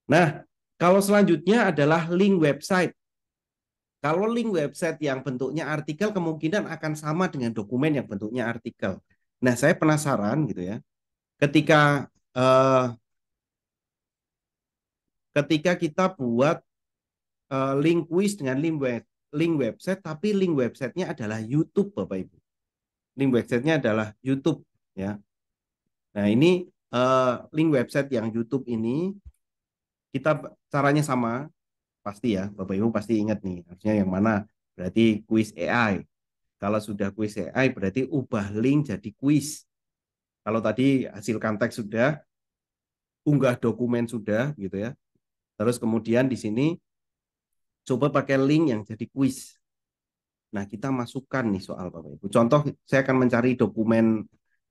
Nah, kalau selanjutnya adalah link website. Kalau link website yang bentuknya artikel kemungkinan akan sama dengan dokumen yang bentuknya artikel. Nah, saya penasaran gitu ya. Ketika eh, ketika kita buat link quiz dengan link website, tapi link websitenya adalah YouTube, Bapak Ibu. Link websitenya adalah YouTube, ya. Nah ini link website yang YouTube ini kita caranya sama, pasti ya, Bapak Ibu pasti ingat nih. Harusnya yang mana? Berarti quiz AI. Kalau sudah quiz AI, berarti ubah link jadi quiz. Kalau tadi hasilkan teks sudah, unggah dokumen sudah, gitu ya. Terus kemudian di sini coba pakai link yang jadi kuis. Nah, kita masukkan nih soal Bapak Ibu. Contoh, saya akan mencari dokumen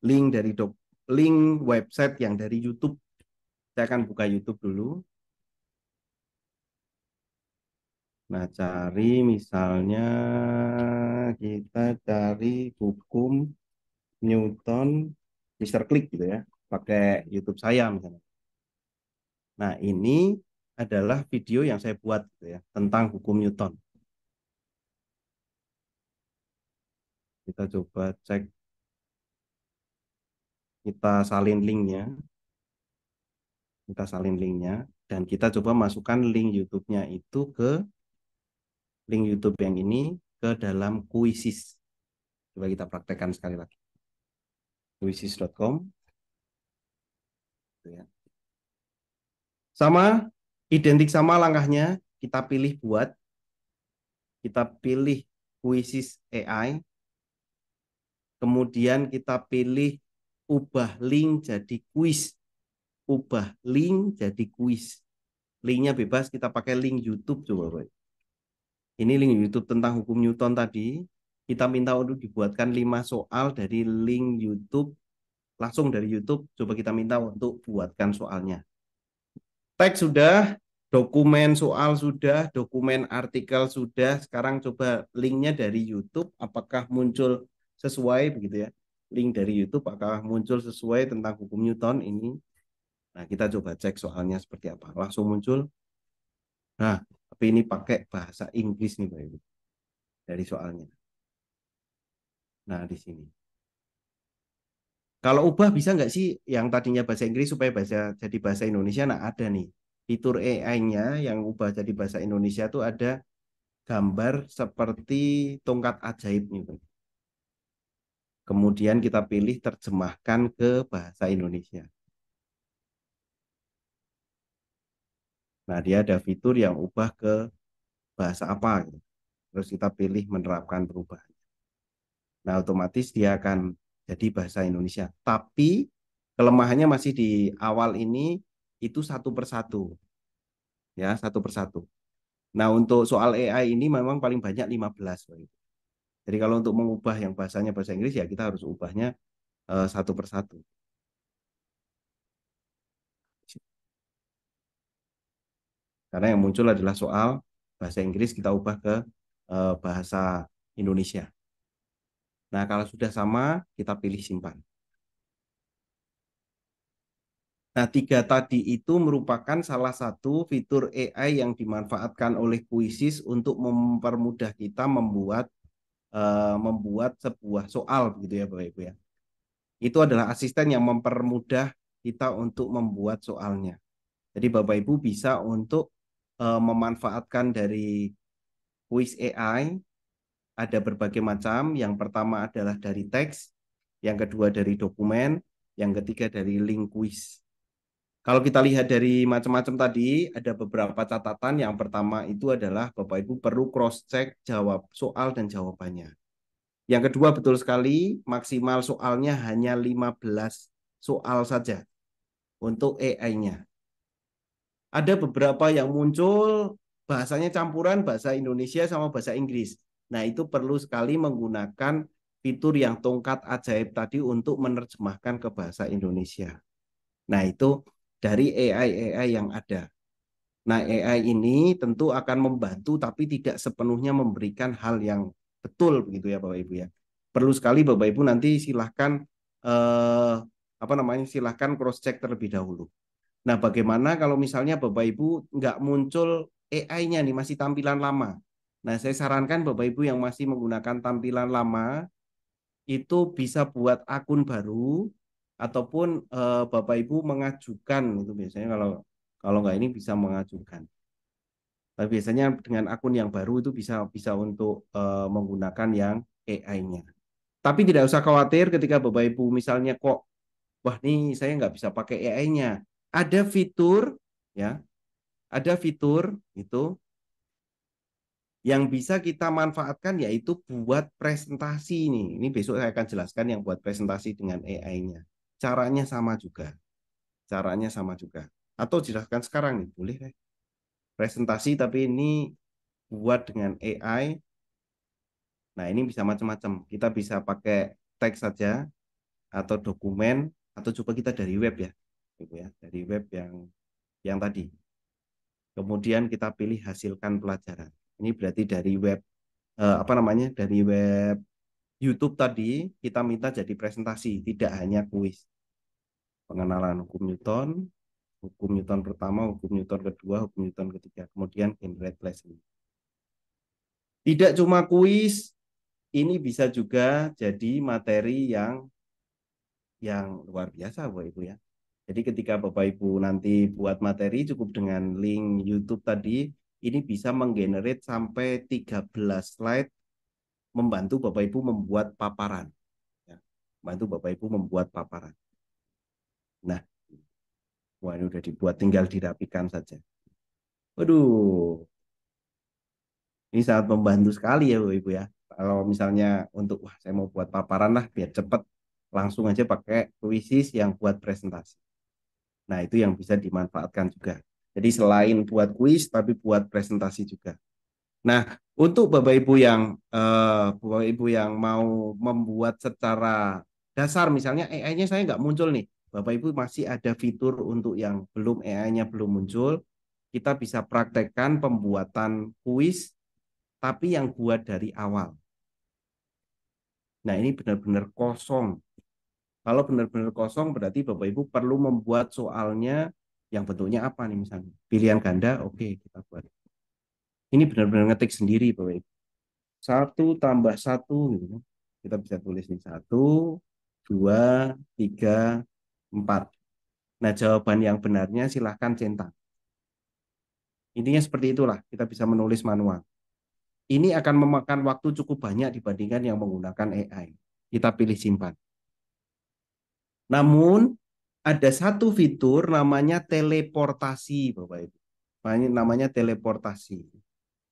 link dari link website yang dari YouTube. Saya akan buka YouTube dulu. Nah, cari misalnya kita cari hukum Newton, Mister Klik gitu ya, pakai YouTube saya misalnya. Nah, ini adalah video yang saya buat gitu ya, tentang hukum Newton. Kita coba cek, kita salin linknya, dan kita coba masukkan link YouTube-nya itu ke link YouTube yang ini ke dalam Quizzes. Coba kita praktekkan sekali lagi. Quizzes.com. Ya. Sama, identik sama langkahnya. Kita pilih buat, kita pilih Quizzes AI, kemudian kita pilih ubah link jadi kuis. Ubah link jadi kuis. Linknya bebas, kita pakai link YouTube coba. Ini link YouTube tentang hukum Newton tadi. Kita minta untuk dibuatkan 5 soal dari link YouTube. Langsung dari YouTube, coba kita minta untuk buatkan soalnya. Teks sudah, dokumen soal sudah, dokumen artikel sudah. Sekarang coba linknya dari YouTube, apakah muncul sesuai begitu ya? Link dari YouTube apakah muncul sesuai tentang hukum Newton ini? Nah, kita coba cek soalnya seperti apa. Langsung muncul. Nah, tapi ini pakai bahasa Inggris nih, Pak Ibu, dari soalnya. Nah, di sini. Kalau ubah bisa nggak sih yang tadinya bahasa Inggris supaya jadi bahasa Indonesia? Nah, ada nih. Fitur AI-nya yang ubah jadi bahasa Indonesia tuh ada gambar seperti tongkat ajaib nih. Kemudian kita pilih terjemahkan ke bahasa Indonesia. Nah, dia ada fitur yang ubah ke bahasa apa gitu. Terus kita pilih menerapkan perubahan. Nah, otomatis dia akan jadi bahasa Indonesia. Tapi kelemahannya masih di awal ini itu satu persatu. Ya, satu persatu. Nah, untuk soal AI ini memang paling banyak 15. Jadi kalau untuk mengubah yang bahasanya bahasa Inggris ya kita harus ubahnya satu persatu. Karena yang muncul adalah soal bahasa Inggris kita ubah ke bahasa Indonesia. Nah, kalau sudah sama, kita pilih simpan. Nah, 3 tadi itu merupakan salah satu fitur AI yang dimanfaatkan oleh Quizzes untuk mempermudah kita membuat sebuah soal gitu ya Bapak Ibu ya. Itu adalah asisten yang mempermudah kita untuk membuat soalnya. Jadi Bapak Ibu bisa untuk memanfaatkan dari quiz AI, ada berbagai macam. Yang pertama adalah dari teks, yang kedua dari dokumen, yang ketiga dari link quiz. Kalau kita lihat dari macam-macam tadi, ada beberapa catatan. Yang pertama itu adalah Bapak Ibu perlu cross-check jawab soal dan jawabannya. Yang kedua betul sekali, maksimal soalnya hanya 15 soal saja untuk AI-nya. Ada beberapa yang muncul bahasanya campuran bahasa Indonesia sama bahasa Inggris. Nah, itu perlu sekali menggunakan fitur yang tongkat ajaib tadi untuk menerjemahkan ke bahasa Indonesia. Nah, itu dari AI-AI yang ada. Nah, AI ini tentu akan membantu tapi tidak sepenuhnya memberikan hal yang betul begitu ya Bapak Ibu ya. Perlu sekali Bapak Ibu nanti silahkan silahkan cross check terlebih dahulu. Nah, bagaimana kalau misalnya Bapak Ibu nggak muncul AI-nya nih, masih tampilan lama. Nah, saya sarankan Bapak Ibu yang masih menggunakan tampilan lama, itu bisa buat akun baru, ataupun Bapak Ibu mengajukan, itu biasanya kalau kalau nggak ini bisa mengajukan. Tapi biasanya dengan akun yang baru itu bisa untuk menggunakan yang AI-nya. Tapi tidak usah khawatir ketika Bapak Ibu misalnya kok, wah nih saya nggak bisa pakai AI-nya. Ada fitur, ya, ada fitur itu yang bisa kita manfaatkan yaitu buat presentasi nih. Ini besok saya akan jelaskan yang buat presentasi dengan AI-nya. Caranya sama juga. Caranya sama juga. Atau jelaskan sekarang nih, boleh deh. presentasi tapi ini buat dengan AI. Nah, ini bisa macam-macam. Kita bisa pakai teks saja atau dokumen atau coba kita dari web ya. Gitu ya, dari web yang tadi. Kemudian kita pilih hasilkan pelajaran. Ini berarti dari web apa namanya? Dari web YouTube tadi kita minta jadi presentasi, tidak hanya kuis. Pengenalan hukum Newton pertama, hukum Newton kedua, hukum Newton ketiga, kemudian generate lesson. Tidak cuma kuis, ini bisa juga jadi materi yang luar biasa Bapak Ibu ya. Jadi ketika Bapak Ibu nanti buat materi cukup dengan link YouTube tadi, ini bisa menggenerate sampai 13 slide membantu Bapak Ibu membuat paparan. Ya. Membantu Bapak Ibu membuat paparan. Nah, wah ini udah dibuat, tinggal dirapikan saja. Waduh, ini sangat membantu sekali ya Bapak Ibu ya. Kalau misalnya untuk, wah saya mau buat paparan lah biar cepet, langsung aja pakai Quizzes yang buat presentasi. Nah, itu yang bisa dimanfaatkan juga. Jadi selain buat kuis, tapi buat presentasi juga. Nah, untuk Bapak Ibu yang mau membuat secara dasar, misalnya AI-nya saya nggak muncul nih. Bapak Ibu masih ada fitur untuk yang belum AI-nya belum muncul. Kita bisa praktekkan pembuatan kuis, tapi yang buat dari awal. Nah, ini benar-benar kosong. Kalau benar-benar kosong, berarti Bapak Ibu perlu membuat soalnya yang bentuknya apa nih misalnya. Pilihan ganda, oke, kita buat. Ini benar-benar ngetik sendiri Bapak Ibu. 1 tambah 1 gitu. Kita bisa tulis nih 1, 2, 3, 4. Nah, jawaban yang benarnya silahkan centang. Intinya seperti itulah, kita bisa menulis manual. Ini akan memakan waktu cukup banyak dibandingkan yang menggunakan AI. Kita pilih simpan. Namun, ada satu fitur namanya teleportasi, Bapak Ibu. Namanya teleportasi.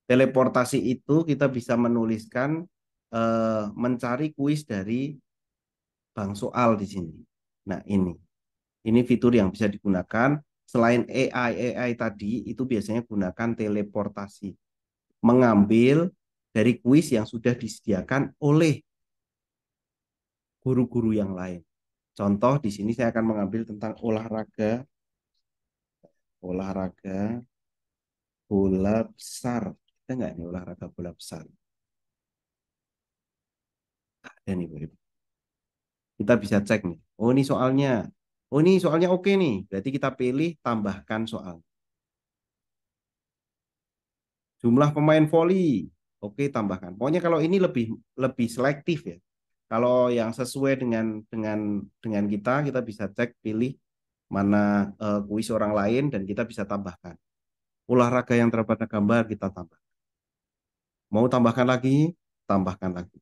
Teleportasi itu kita bisa menuliskan, mencari kuis dari bank soal di sini. Nah, ini fitur yang bisa digunakan. Selain AI tadi, itu biasanya gunakan teleportasi. Mengambil dari kuis yang sudah disediakan oleh guru-guru yang lain. Contoh di sini saya akan mengambil tentang olahraga bola besar. Ada nggak nih olahraga bola besar? Ada nih, Bu. Kita bisa cek nih. Oh, ini soalnya. Oh, ini soalnya oke nih. Berarti kita pilih tambahkan soal. Jumlah pemain voli. Oke, tambahkan. Pokoknya kalau ini lebih lebih selektif ya. Kalau yang sesuai dengan kita bisa cek pilih mana kuis orang lain dan kita bisa tambahkan. Olahraga yang terdapat gambar kita tambah. Mau tambahkan lagi, tambahkan lagi.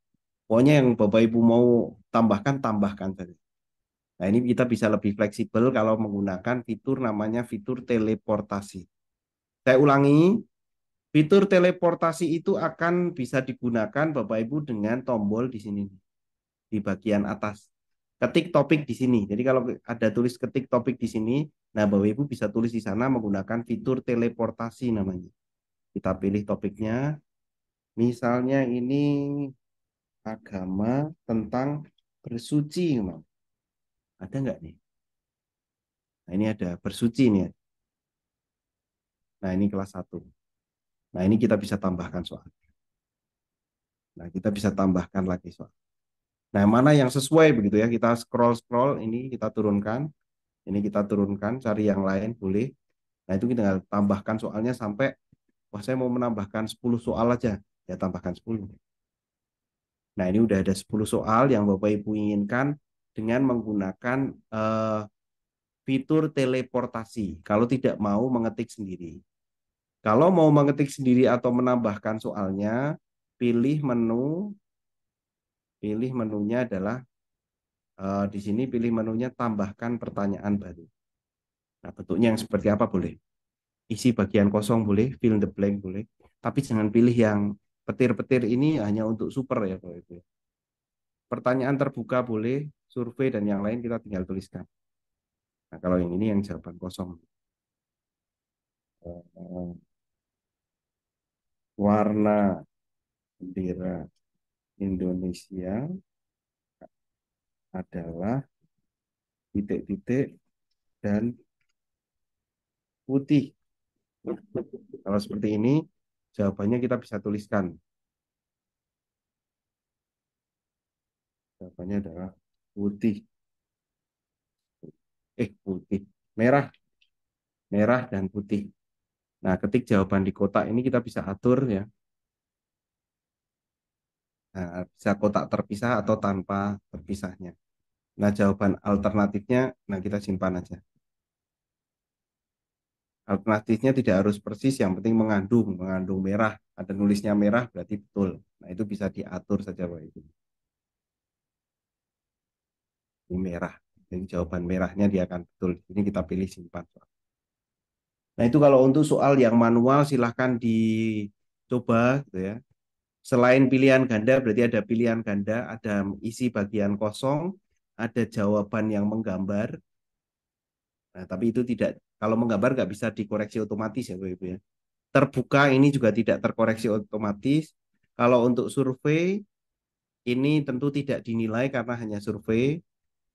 Pokoknya yang Bapak Ibu mau tambahkan, tambahkan saja. Nah, ini kita bisa lebih fleksibel kalau menggunakan fitur namanya fitur teleportasi. Saya ulangi, fitur teleportasi itu akan bisa digunakan Bapak Ibu dengan tombol di sini, di bagian atas. Ketik topik di sini. Jadi kalau ada tulis ketik topik di sini, nah Bapak Ibu bisa tulis di sana menggunakan fitur teleportasi namanya. Kita pilih topiknya. Misalnya ini agama tentang bersuci. Ada nggak nih? Nah, ini ada bersuci nih. Nah, ini kelas 1. Nah, ini kita bisa tambahkan soal. Nah, kita bisa tambahkan lagi soal. Nah, mana yang sesuai begitu ya? Kita scroll-scroll, ini kita turunkan. Ini kita turunkan, cari yang lain boleh. Nah, itu kita tinggal tambahkan soalnya sampai, wah saya mau menambahkan 10 soal aja. Ya, tambahkan 10. Nah, ini udah ada 10 soal yang Bapak Ibu inginkan dengan menggunakan fitur teleportasi. Kalau tidak mau mengetik sendiri. Kalau mau mengetik sendiri atau menambahkan soalnya, pilih menu, pilih menunya adalah di sini pilih menunya tambahkan pertanyaan baru. Nah, bentuknya yang seperti apa boleh? Isi bagian kosong boleh, fill the blank boleh. Tapi jangan pilih yang petir-petir ini hanya untuk super ya, Bapak Ibu. Pertanyaan terbuka boleh, survei dan yang lain kita tinggal tuliskan. Nah, kalau yang ini yang jawaban kosong. Warna bendera Indonesia adalah titik-titik dan putih. Kalau seperti ini, jawabannya kita bisa tuliskan. Jawabannya adalah putih. Putih. Merah. Merah dan putih. Nah, ketik jawaban di kotak ini kita bisa atur ya. Nah, bisa kotak terpisah atau tanpa terpisahnya. Nah, jawaban alternatifnya, nah kita simpan aja. Alternatifnya tidak harus persis, yang penting mengandung merah. Ada nulisnya merah berarti betul. Nah, itu bisa diatur saja Bapak Ibu. Ini merah. Jadi jawaban merahnya dia akan betul. Ini kita pilih simpan. Nah, itu kalau untuk soal yang manual silahkan dicoba gitu ya. Selain pilihan ganda berarti ada pilihan ganda, ada isi bagian kosong, ada jawaban yang menggambar. Nah, tapi itu tidak, kalau menggambar nggak bisa dikoreksi otomatis ya Bapak Ibu ya. Terbuka ini juga tidak terkoreksi otomatis. Kalau untuk survei ini tentu tidak dinilai karena hanya survei.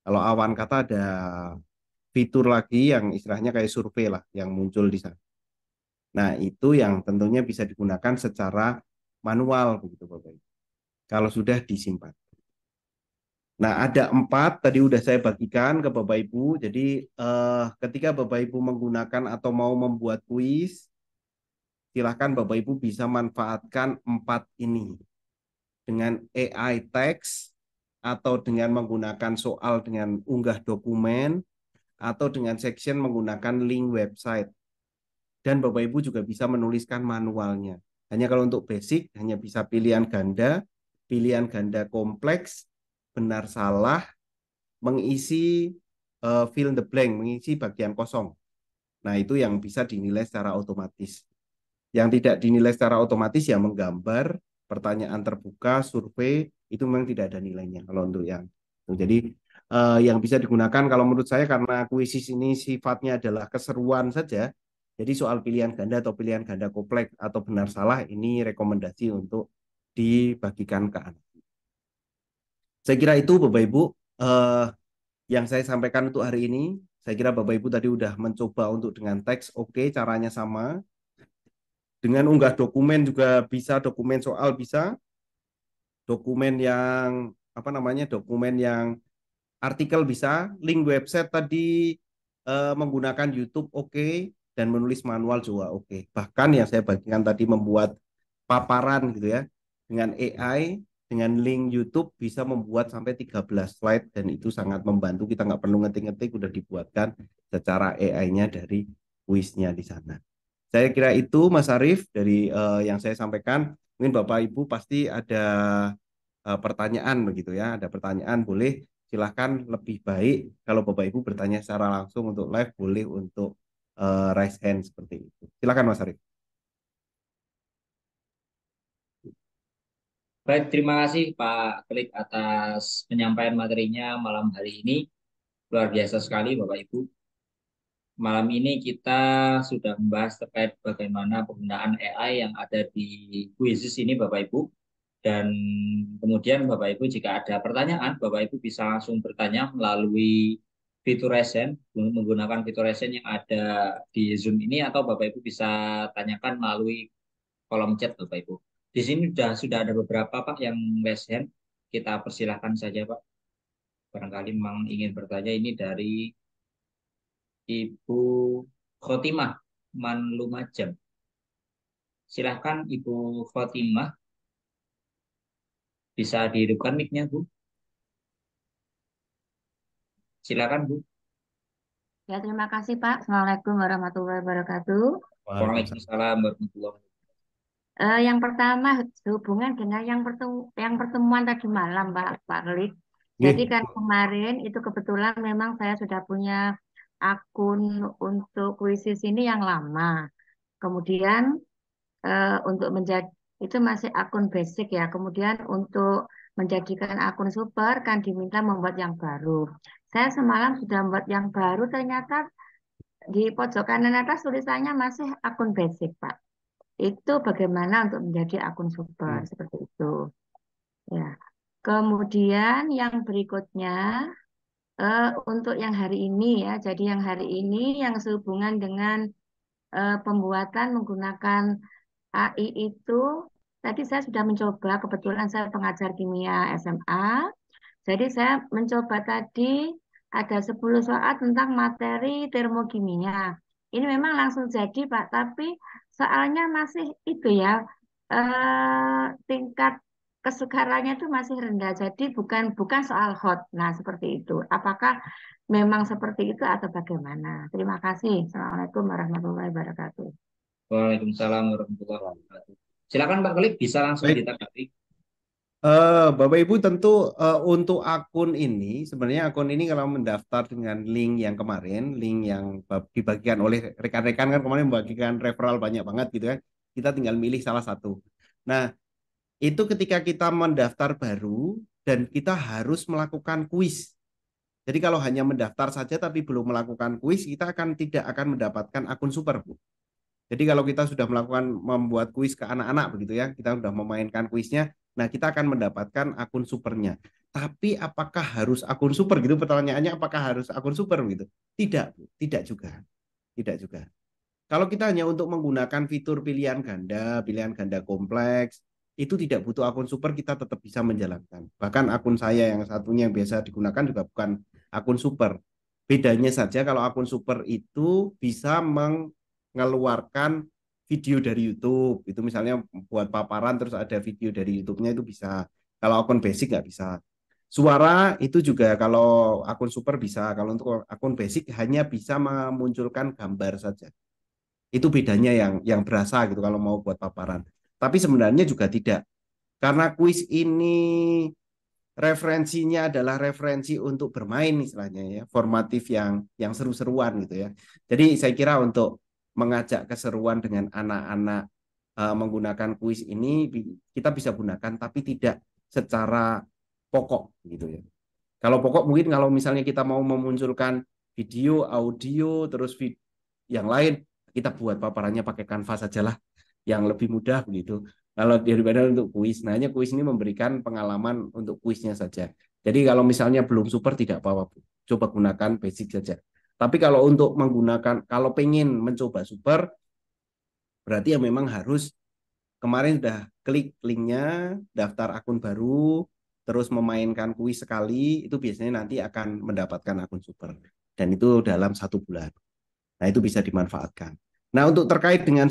Kalau awan kata ada fitur lagi yang istilahnya kayak survei lah yang muncul di sana. Nah, itu yang tentunya bisa digunakan secara manual begitu Bapak Ibu. Kalau sudah disimpan. Nah, ada 4 tadi udah saya bagikan ke Bapak Ibu. Jadi ketika Bapak Ibu menggunakan atau mau membuat kuis, silahkan Bapak Ibu bisa manfaatkan 4 ini dengan AI text atau dengan menggunakan soal dengan unggah dokumen atau dengan section menggunakan link website. Dan Bapak Ibu juga bisa menuliskan manualnya. Hanya kalau untuk basic hanya bisa pilihan ganda kompleks, benar salah, mengisi fill the blank, mengisi bagian kosong. Nah, itu yang bisa dinilai secara otomatis. Yang tidak dinilai secara otomatis ya menggambar, pertanyaan terbuka, survei, itu memang tidak ada nilainya kalau untuk yang. Jadi yang bisa digunakan kalau menurut saya karena kuisis ini sifatnya adalah keseruan saja. Jadi soal pilihan ganda atau pilihan ganda kompleks atau benar salah ini rekomendasi untuk dibagikan ke anak. Saya kira itu Bapak Ibu eh, yang saya sampaikan untuk hari ini. Saya kira Bapak Ibu tadi udah mencoba untuk dengan teks, oke, caranya sama. Dengan unggah dokumen juga bisa, dokumen soal bisa, dokumen yang apa namanya, dokumen yang artikel bisa, link website tadi menggunakan YouTube oke, dan menulis manual juga oke. Bahkan yang saya bagikan tadi membuat paparan gitu ya, dengan AI, dengan link YouTube bisa membuat sampai 13 slide dan itu sangat membantu, kita nggak perlu ngetik-ngetik, udah dibuatkan secara AI-nya dari kuisnya di sana. Saya kira itu Mas Arief dari yang saya sampaikan. Mungkin Bapak Ibu pasti ada pertanyaan begitu ya, ada pertanyaan boleh silahkan, lebih baik kalau Bapak Ibu bertanya secara langsung untuk live, boleh untuk raise hand seperti itu. Silakan Mas Arief. Baik, terima kasih Pak Klik atas penyampaian materinya malam hari ini. Luar biasa sekali Bapak Ibu. Malam ini kita sudah membahas terkait bagaimana penggunaan AI yang ada di Quizzes ini Bapak Ibu. Dan kemudian Bapak Ibu jika ada pertanyaan, Bapak Ibu bisa langsung bertanya melalui fitur Resen, menggunakan fitur Resen yang ada di Zoom ini, atau Bapak Ibu bisa tanyakan melalui kolom chat Bapak Ibu. Di sini sudah ada beberapa Pak yang raise hand. Kita persilahkan saja Pak. Barangkali memang ingin bertanya. Ini dari Ibu Khotimah Manlumajam. Silahkan Ibu Khotimah, bisa dihidupkan mic-nya Bu. Silakan Bu. Ya, terima kasih Pak. Assalamualaikum warahmatullahi wabarakatuh. Waalaikumsalam. Waalaikumsalam warahmatullahi wabarakatuh. Yang pertama sehubungan dengan yang pertemuan tadi malam Pak Klik. Jadi Nggih. kan kemarin itu kebetulan memang saya sudah punya akun untuk kuisis ini yang lama. Kemudian untuk menjadi itu masih akun basic ya. Kemudian untuk menjadikan akun super kan diminta membuat yang baru. Saya semalam sudah membuat yang baru, ternyata di pojok kanan atas tulisannya masih akun basic, Pak. itu bagaimana untuk menjadi akun super seperti itu. Ya. Kemudian yang berikutnya untuk yang hari ini ya. Jadi yang hari ini yang sehubungan dengan pembuatan menggunakan AI itu tadi saya sudah mencoba, kebetulan saya pengajar kimia SMA. Jadi saya mencoba tadi ada 10 soal tentang materi termokimia. Ini memang langsung jadi Pak, tapi soalnya masih itu ya, tingkat kesukarannya itu masih rendah. Jadi bukan bukan soal hot. Nah, seperti itu. Apakah memang seperti itu atau bagaimana? Terima kasih. Assalamualaikum warahmatullahi wabarakatuh. Waalaikumsalam warahmatullahi wabarakatuh. Silakan Pak Khalid, bisa langsung Baik, ditanggapi. Bapak Ibu tentu untuk akun ini sebenarnya akun ini kalau mendaftar dengan link yang kemarin, link yang dibagikan oleh rekan-rekan kan kemarin membagikan referral banyak banget gitu kan. Kita tinggal milih salah satu. Nah, itu ketika kita mendaftar baru dan kita harus melakukan kuis. Jadi kalau hanya mendaftar saja tapi belum melakukan kuis, kita tidak akan mendapatkan akun super, Bu. Jadi kalau kita sudah melakukan membuat kuis ke anak-anak begitu ya, kita sudah memainkan kuisnya, nah kita akan mendapatkan akun supernya. Tapi apakah harus akun super gitu? Pertanyaannya apakah harus akun super gitu? Tidak, Bu. Tidak juga. Tidak juga. Kalau kita hanya untuk menggunakan fitur pilihan ganda kompleks, itu tidak butuh akun super, kita tetap bisa menjalankan. Bahkan akun saya yang satunya yang biasa digunakan juga bukan akun super. Bedanya saja kalau akun super itu bisa mengeluarkan video dari YouTube. Itu misalnya buat paparan terus ada video dari YouTube-nya itu bisa. Kalau akun basic nggak bisa. Suara itu juga kalau akun super bisa. Kalau untuk akun basic hanya bisa memunculkan gambar saja. Itu bedanya yang berasa gitu kalau mau buat paparan. Tapi sebenarnya juga tidak. Karena kuis ini referensinya adalah referensi untuk bermain istilahnya ya, formatif yang seru-seruan gitu ya. Jadi saya kira untuk mengajak keseruan dengan anak-anak menggunakan kuis ini kita bisa gunakan tapi tidak secara pokok gitu ya. Kalau pokok mungkin kalau misalnya kita mau memunculkan video, audio, terus yang lain, kita buat paparannya pakai Canva sajalah, yang lebih mudah begitu. Kalau daripada untuk kuis, nah hanya kuis ini memberikan pengalaman untuk kuisnya saja. Jadi kalau misalnya belum super tidak apa-apa, coba gunakan basic saja. Tapi kalau untuk menggunakan, kalau pengen mencoba super, berarti ya memang harus kemarin sudah klik linknya, daftar akun baru, terus memainkan kuis sekali, itu biasanya nanti akan mendapatkan akun super. Dan itu dalam 1 bulan. Nah, itu bisa dimanfaatkan. Nah, untuk terkait dengan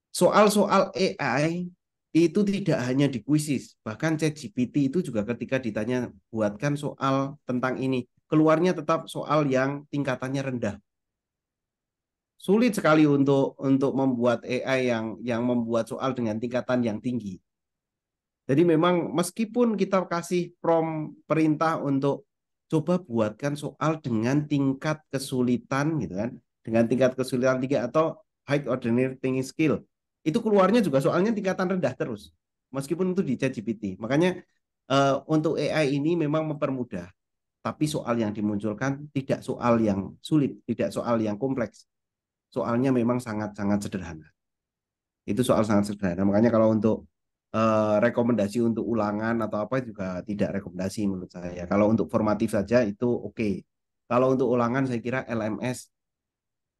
soal-soal AI itu tidak hanya di kuisis, bahkan ChatGPT itu juga ketika ditanya buatkan soal tentang ini, keluarnya tetap soal yang tingkatannya rendah. Sulit sekali untuk membuat AI yang membuat soal dengan tingkatan yang tinggi. Jadi memang meskipun kita kasih prompt perintah untuk coba buatkan soal dengan tingkat kesulitan gitu kan, dengan tingkat kesulitan 3 atau high ordinary thinking skill, itu keluarnya juga soalnya tingkatan rendah terus. Meskipun itu di ChatGPT. Makanya untuk AI ini memang mempermudah, tapi soal yang dimunculkan tidak soal yang sulit, tidak soal yang kompleks. Soalnya memang sangat-sangat sederhana. Itu soal sangat sederhana. Makanya kalau untuk rekomendasi untuk ulangan atau apa juga tidak rekomendasi menurut saya. Kalau untuk formatif saja itu oke. Kalau untuk ulangan saya kira LMS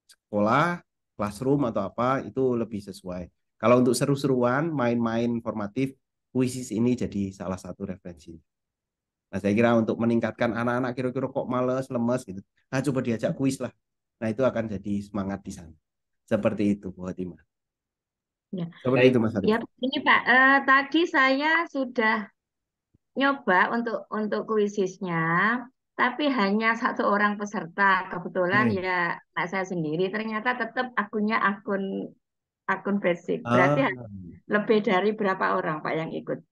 sekolah, classroom atau apa itu lebih sesuai. Kalau untuk seru-seruan, main-main formatif, kuisis ini jadi salah satu referensi. Nah, saya kira untuk meningkatkan anak-anak kira-kira kok males, lemes gitu. Nah, coba diajak kuis lah. Nah, itu akan jadi semangat di sana. Seperti itu, Bu Fatimah. Ya, Seperti Baik, itu, Mas ya Arif. ini Pak. Tadi saya sudah nyoba untuk kuisisnya, tapi hanya satu orang peserta. Kebetulan Oke. ya anak saya sendiri. Ternyata tetap akunnya akun akun basic. Berarti Ah, lebih dari berapa orang Pak yang ikut?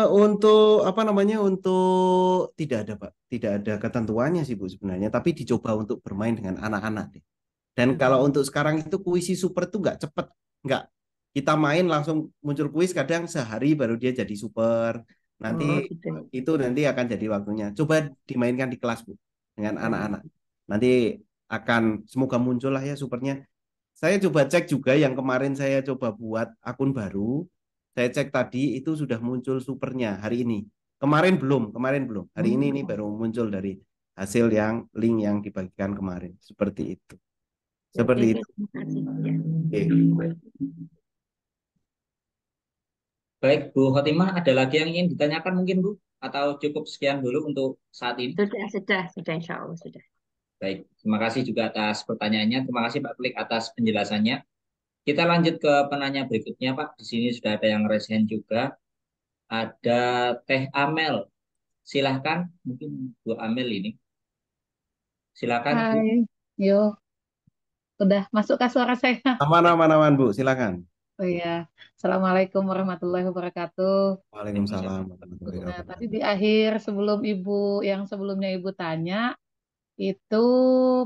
untuk apa namanya? Untuk tidak ada, Pak. Tidak ada ketentuannya sih, Bu sebenarnya, tapi dicoba untuk bermain dengan anak-anak deh. Dan kalau Hmm. untuk sekarang itu kuisi super tuh nggak cepet, nggak kita main langsung muncul kuis kadang sehari baru dia jadi super. Nanti Oh gitu. itu nanti akan jadi waktunya. Coba dimainkan di kelas Bu dengan Oh, anak-anak. Nanti akan semoga muncul lah ya supernya. Saya coba cek juga yang kemarin saya coba buat akun baru. Saya cek tadi itu sudah muncul supernya hari ini. Kemarin belum. Hari ini baru muncul dari hasil yang link yang dibagikan kemarin. Seperti itu. Oke, Seperti oke, itu. terima kasih. Ya. Oke. Baik, Bu Khotimah, ada lagi yang ingin ditanyakan mungkin Bu? Atau cukup sekian dulu untuk saat ini? Sudah, insya Allah sudah. Baik, terima kasih juga atas pertanyaannya. Terima kasih Pak Klik atas penjelasannya. Kita lanjut ke penanya berikutnya Pak. Di sini sudah ada yang raise hand juga. Ada Teh Amel. Silahkan, mungkin Bu Amel ini. Silakan Bu. Hai, yo, udah masuk ke suara saya. Aman-aman Bu, silakan. Oh iya, Assalamualaikum warahmatullahi wabarakatuh. Waalaikumsalam warahmatullahi Nah, tadi wabarakatuh. di akhir sebelum yang sebelumnya Ibu tanya, itu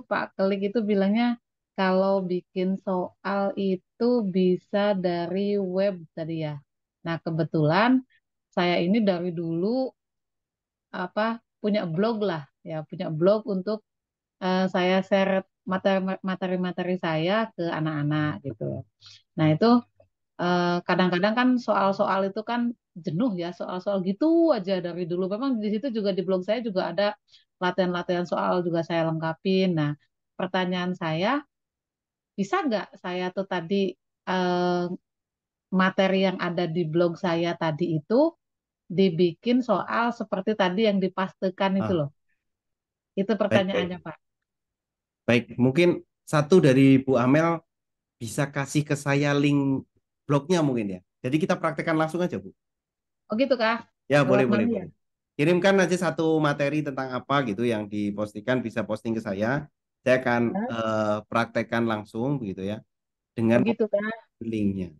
Pak Kelik itu bilangnya kalau bikin soal itu bisa dari web tadi ya. Nah, kebetulan saya ini dari dulu apa punya blog lah, ya punya blog untuk saya share materi-materi saya ke anak-anak gitu. Nah, itu kadang-kadang kan soal-soal itu kan jenuh ya, soal-soal gitu aja dari dulu. Memang di situ juga di blog saya juga ada latihan-latihan soal juga saya lengkapin. Nah, pertanyaan saya, bisa nggak saya tuh tadi eh, materi yang ada di blog saya tadi itu dibikin soal seperti tadi yang dipastekan itu Ah, loh. Itu baik, pertanyaannya, baik. Pak. Baik, mungkin satu dari Bu Amel bisa kasih ke saya link blognya mungkin ya. Jadi kita praktekkan langsung aja Bu. Oh gitu kah? Ya, boleh, Lewat boleh, mana ya? boleh. Kirimkan aja satu materi tentang apa gitu yang dipostingkan, bisa posting ke saya. Saya akan praktekkan langsung begitu ya dengan Oh gitu kah? linknya.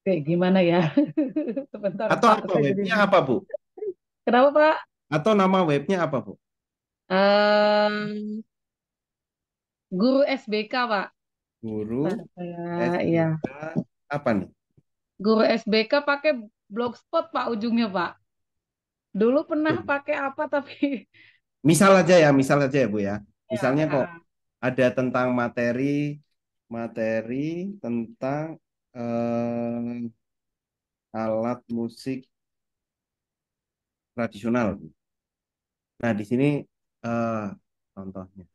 Kayak gimana ya? Sebentar Atau Pak, apa saya jadi webnya apa bingung. Bu? Kenapa Pak? Atau nama webnya apa Bu? Ehm, Guru SBK Pak. Guru Iya. SBK apa nih? Guru SBK pakai blogspot Pak ujungnya Pak. Dulu pernah pakai apa tapi Misal aja ya Bu ya. ya, Misalnya kok ada tentang materi materi tentang alat musik tradisional. Nah, di sini eh, contohnya.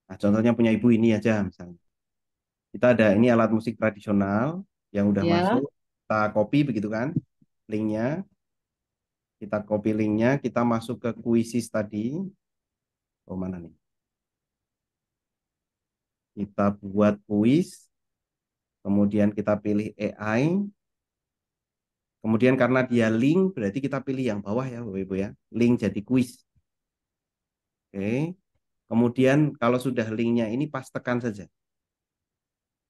Nah, contohnya punya ibu ini aja misalnya. Kita ada ini alat musik tradisional yang udah ya. masuk, kita copy begitu kan linknya, kita masuk ke kuisis tadi. Oh mana nih? Kita buat kuis, kemudian kita pilih AI, kemudian karena dia link berarti kita pilih yang bawah ya Bapak Ibu ya, link jadi kuis. Oke. Kemudian kalau sudah linknya ini pastekan saja.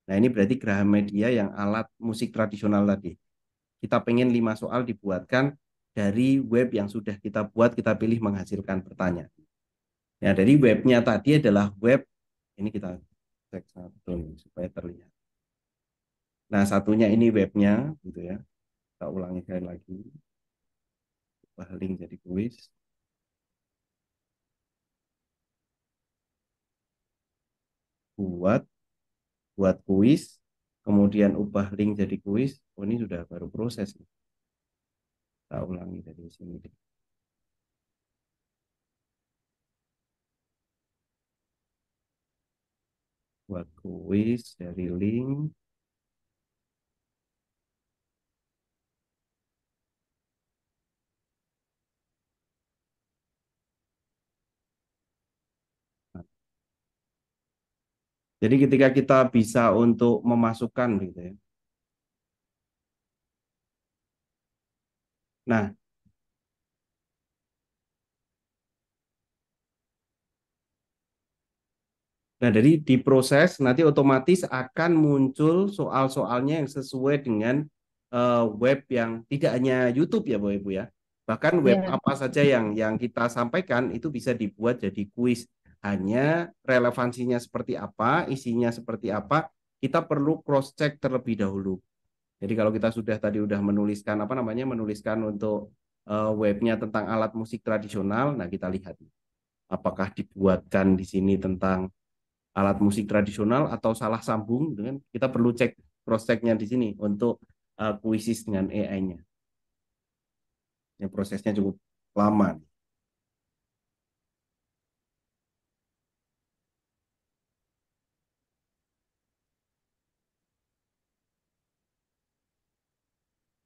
Nah, ini berarti Gramedia yang alat musik tradisional tadi. Kita pengen 5 soal dibuatkan dari web yang sudah kita buat, kita pilih menghasilkan pertanyaan. Nah, dari webnya tadi adalah web, ini kita cek satu nih, supaya terlihat. Nah, satunya ini webnya, gitu ya. Kita ulangi sekali lagi. Ubah link jadi kuis. Buat, buat kuis, kemudian ubah link jadi kuis. Oh, ini sudah baru proses. Kita ulangi dari sini. Buat kuis dari link. Jadi ketika kita bisa untuk memasukkan gitu ya. Nah, dari diproses nanti otomatis akan muncul soal-soalnya yang sesuai dengan web yang tidak hanya YouTube ya Bapak Ibu ya. Bahkan web Ya. apa saja yang kita sampaikan itu bisa dibuat jadi kuis. Hanya relevansinya seperti apa, isinya seperti apa, kita perlu cross check terlebih dahulu. Jadi kalau kita sudah tadi udah menuliskan apa namanya, menuliskan untuk webnya tentang alat musik tradisional, nah kita lihat apakah dibuatkan di sini tentang alat musik tradisional atau salah sambung, gitu kan. Kita perlu cek cross checknya di sini untuk kuisis dengan AI-nya. Ya, prosesnya cukup lama.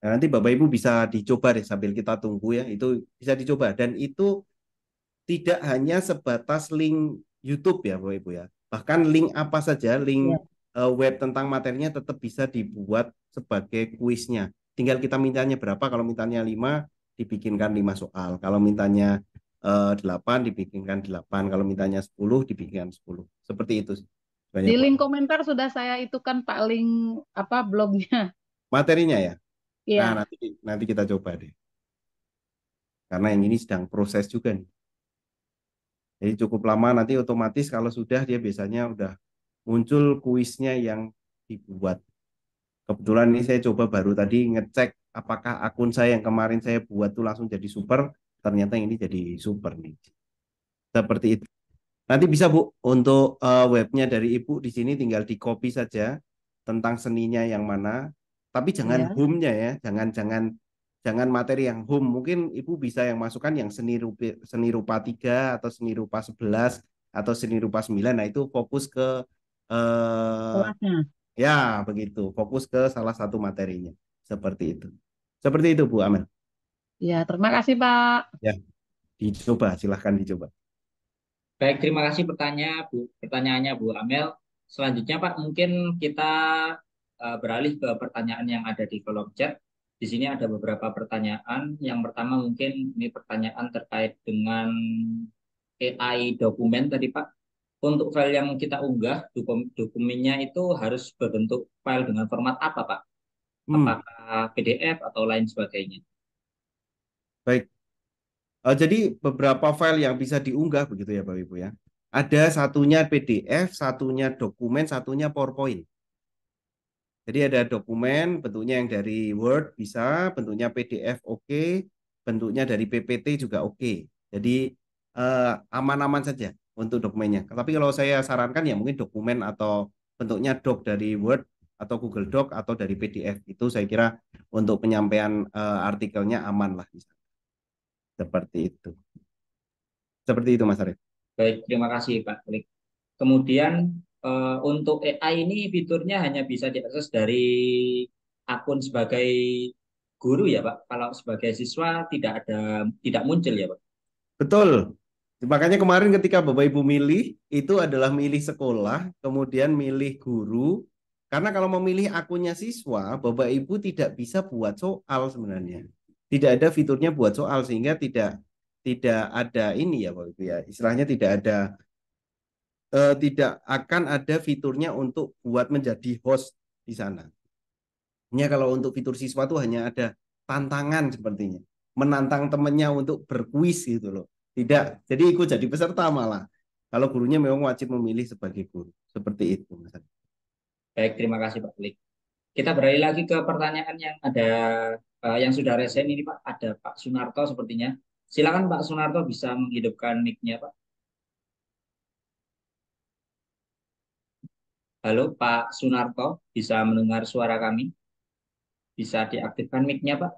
Nah, nanti Bapak Ibu bisa dicoba deh sambil kita tunggu ya, itu bisa dicoba dan itu tidak hanya sebatas link YouTube ya Bapak Ibu ya. Bahkan link apa saja, link Ya. web tentang materinya tetap bisa dibuat sebagai kuisnya. Tinggal kita mintanya berapa, kalau mintanya 5 dibikinkan 5 soal. Kalau mintanya 8 dibikinkan 8, kalau mintanya 10 dibikinkan 10. Seperti itu sih. Di Banyak link komentar sudah saya itu kan Pak link apa blognya. materinya ya. Nah, Iya. nanti nanti kita coba deh. Karena yang ini sedang proses juga nih. Jadi cukup lama, nanti otomatis kalau sudah dia biasanya udah muncul kuisnya yang dibuat. Kebetulan ini saya coba baru tadi ngecek apakah akun saya yang kemarin saya buat tuh langsung jadi super. Ternyata ini jadi super nih. Seperti itu. Nanti bisa Bu untuk webnya dari Ibu di sini tinggal di copy saja tentang seninya yang mana. Tapi jangan Ya. home-nya ya, jangan materi yang home. Mungkin Ibu bisa yang masukkan yang seni rupa 3 atau seni rupa 11 atau seni rupa 9. Nah, itu fokus ke eh, Kelasnya. ya begitu, fokus ke salah satu materinya. Seperti itu. Seperti itu Bu Amel. Ya, terima kasih Pak. Ya, dicoba, silahkan dicoba. Baik, terima kasih pertanyaannya Bu Amel. Selanjutnya Pak, mungkin kita beralih ke pertanyaan yang ada di kolom chat. Di sini ada beberapa pertanyaan. Yang pertama mungkin ini pertanyaan terkait dengan AI dokumen tadi Pak. Untuk file yang kita unggah, dokumennya itu harus berbentuk file dengan format apa Pak? Hmm, Apakah PDF atau lain sebagainya? baik. Jadi beberapa file yang bisa diunggah begitu ya Bapak Ibu ya. Ada satunya PDF, satunya dokumen, satunya PowerPoint. Jadi ada dokumen bentuknya yang dari Word bisa, bentuknya PDF oke, bentuknya dari PPT juga oke. Jadi aman-aman saja untuk dokumennya. Tapi kalau saya sarankan ya mungkin dokumen atau bentuknya doc dari Word atau Google Doc atau dari PDF itu saya kira untuk penyampaian artikelnya aman lah. Seperti itu. Seperti itu Mas Arief. Baik, terima kasih Pak Klik. Kemudian untuk AI ini fiturnya hanya bisa diakses dari akun sebagai guru ya Pak. Kalau sebagai siswa tidak muncul ya Pak. Betul. Makanya kemarin ketika Bapak Ibu milih, itu adalah milih sekolah, kemudian milih guru. Karena kalau memilih akunnya siswa, Bapak Ibu tidak bisa buat soal sebenarnya. Tidak ada fiturnya buat soal sehingga tidak ada ini ya Bapak Ibu ya. Istilahnya tidak akan ada fiturnya untuk buat menjadi host di sana. Hanya kalau untuk fitur siswa tuh hanya ada tantangan sepertinya. Menantang temannya untuk berkuis gitu loh. Tidak, jadi ikut jadi peserta malah. Kalau gurunya memang wajib memilih sebagai guru. Seperti itu. Mas. Baik, terima kasih Pak Klik. Kita beralih lagi ke pertanyaan yang ada yang sudah resen ini Pak. Ada Pak Sunarto sepertinya. Silakan Pak Sunarto bisa menghidupkan mic-nya Pak. Halo Pak Sunarto, bisa mendengar suara kami? Bisa diaktifkan mic-nya Pak?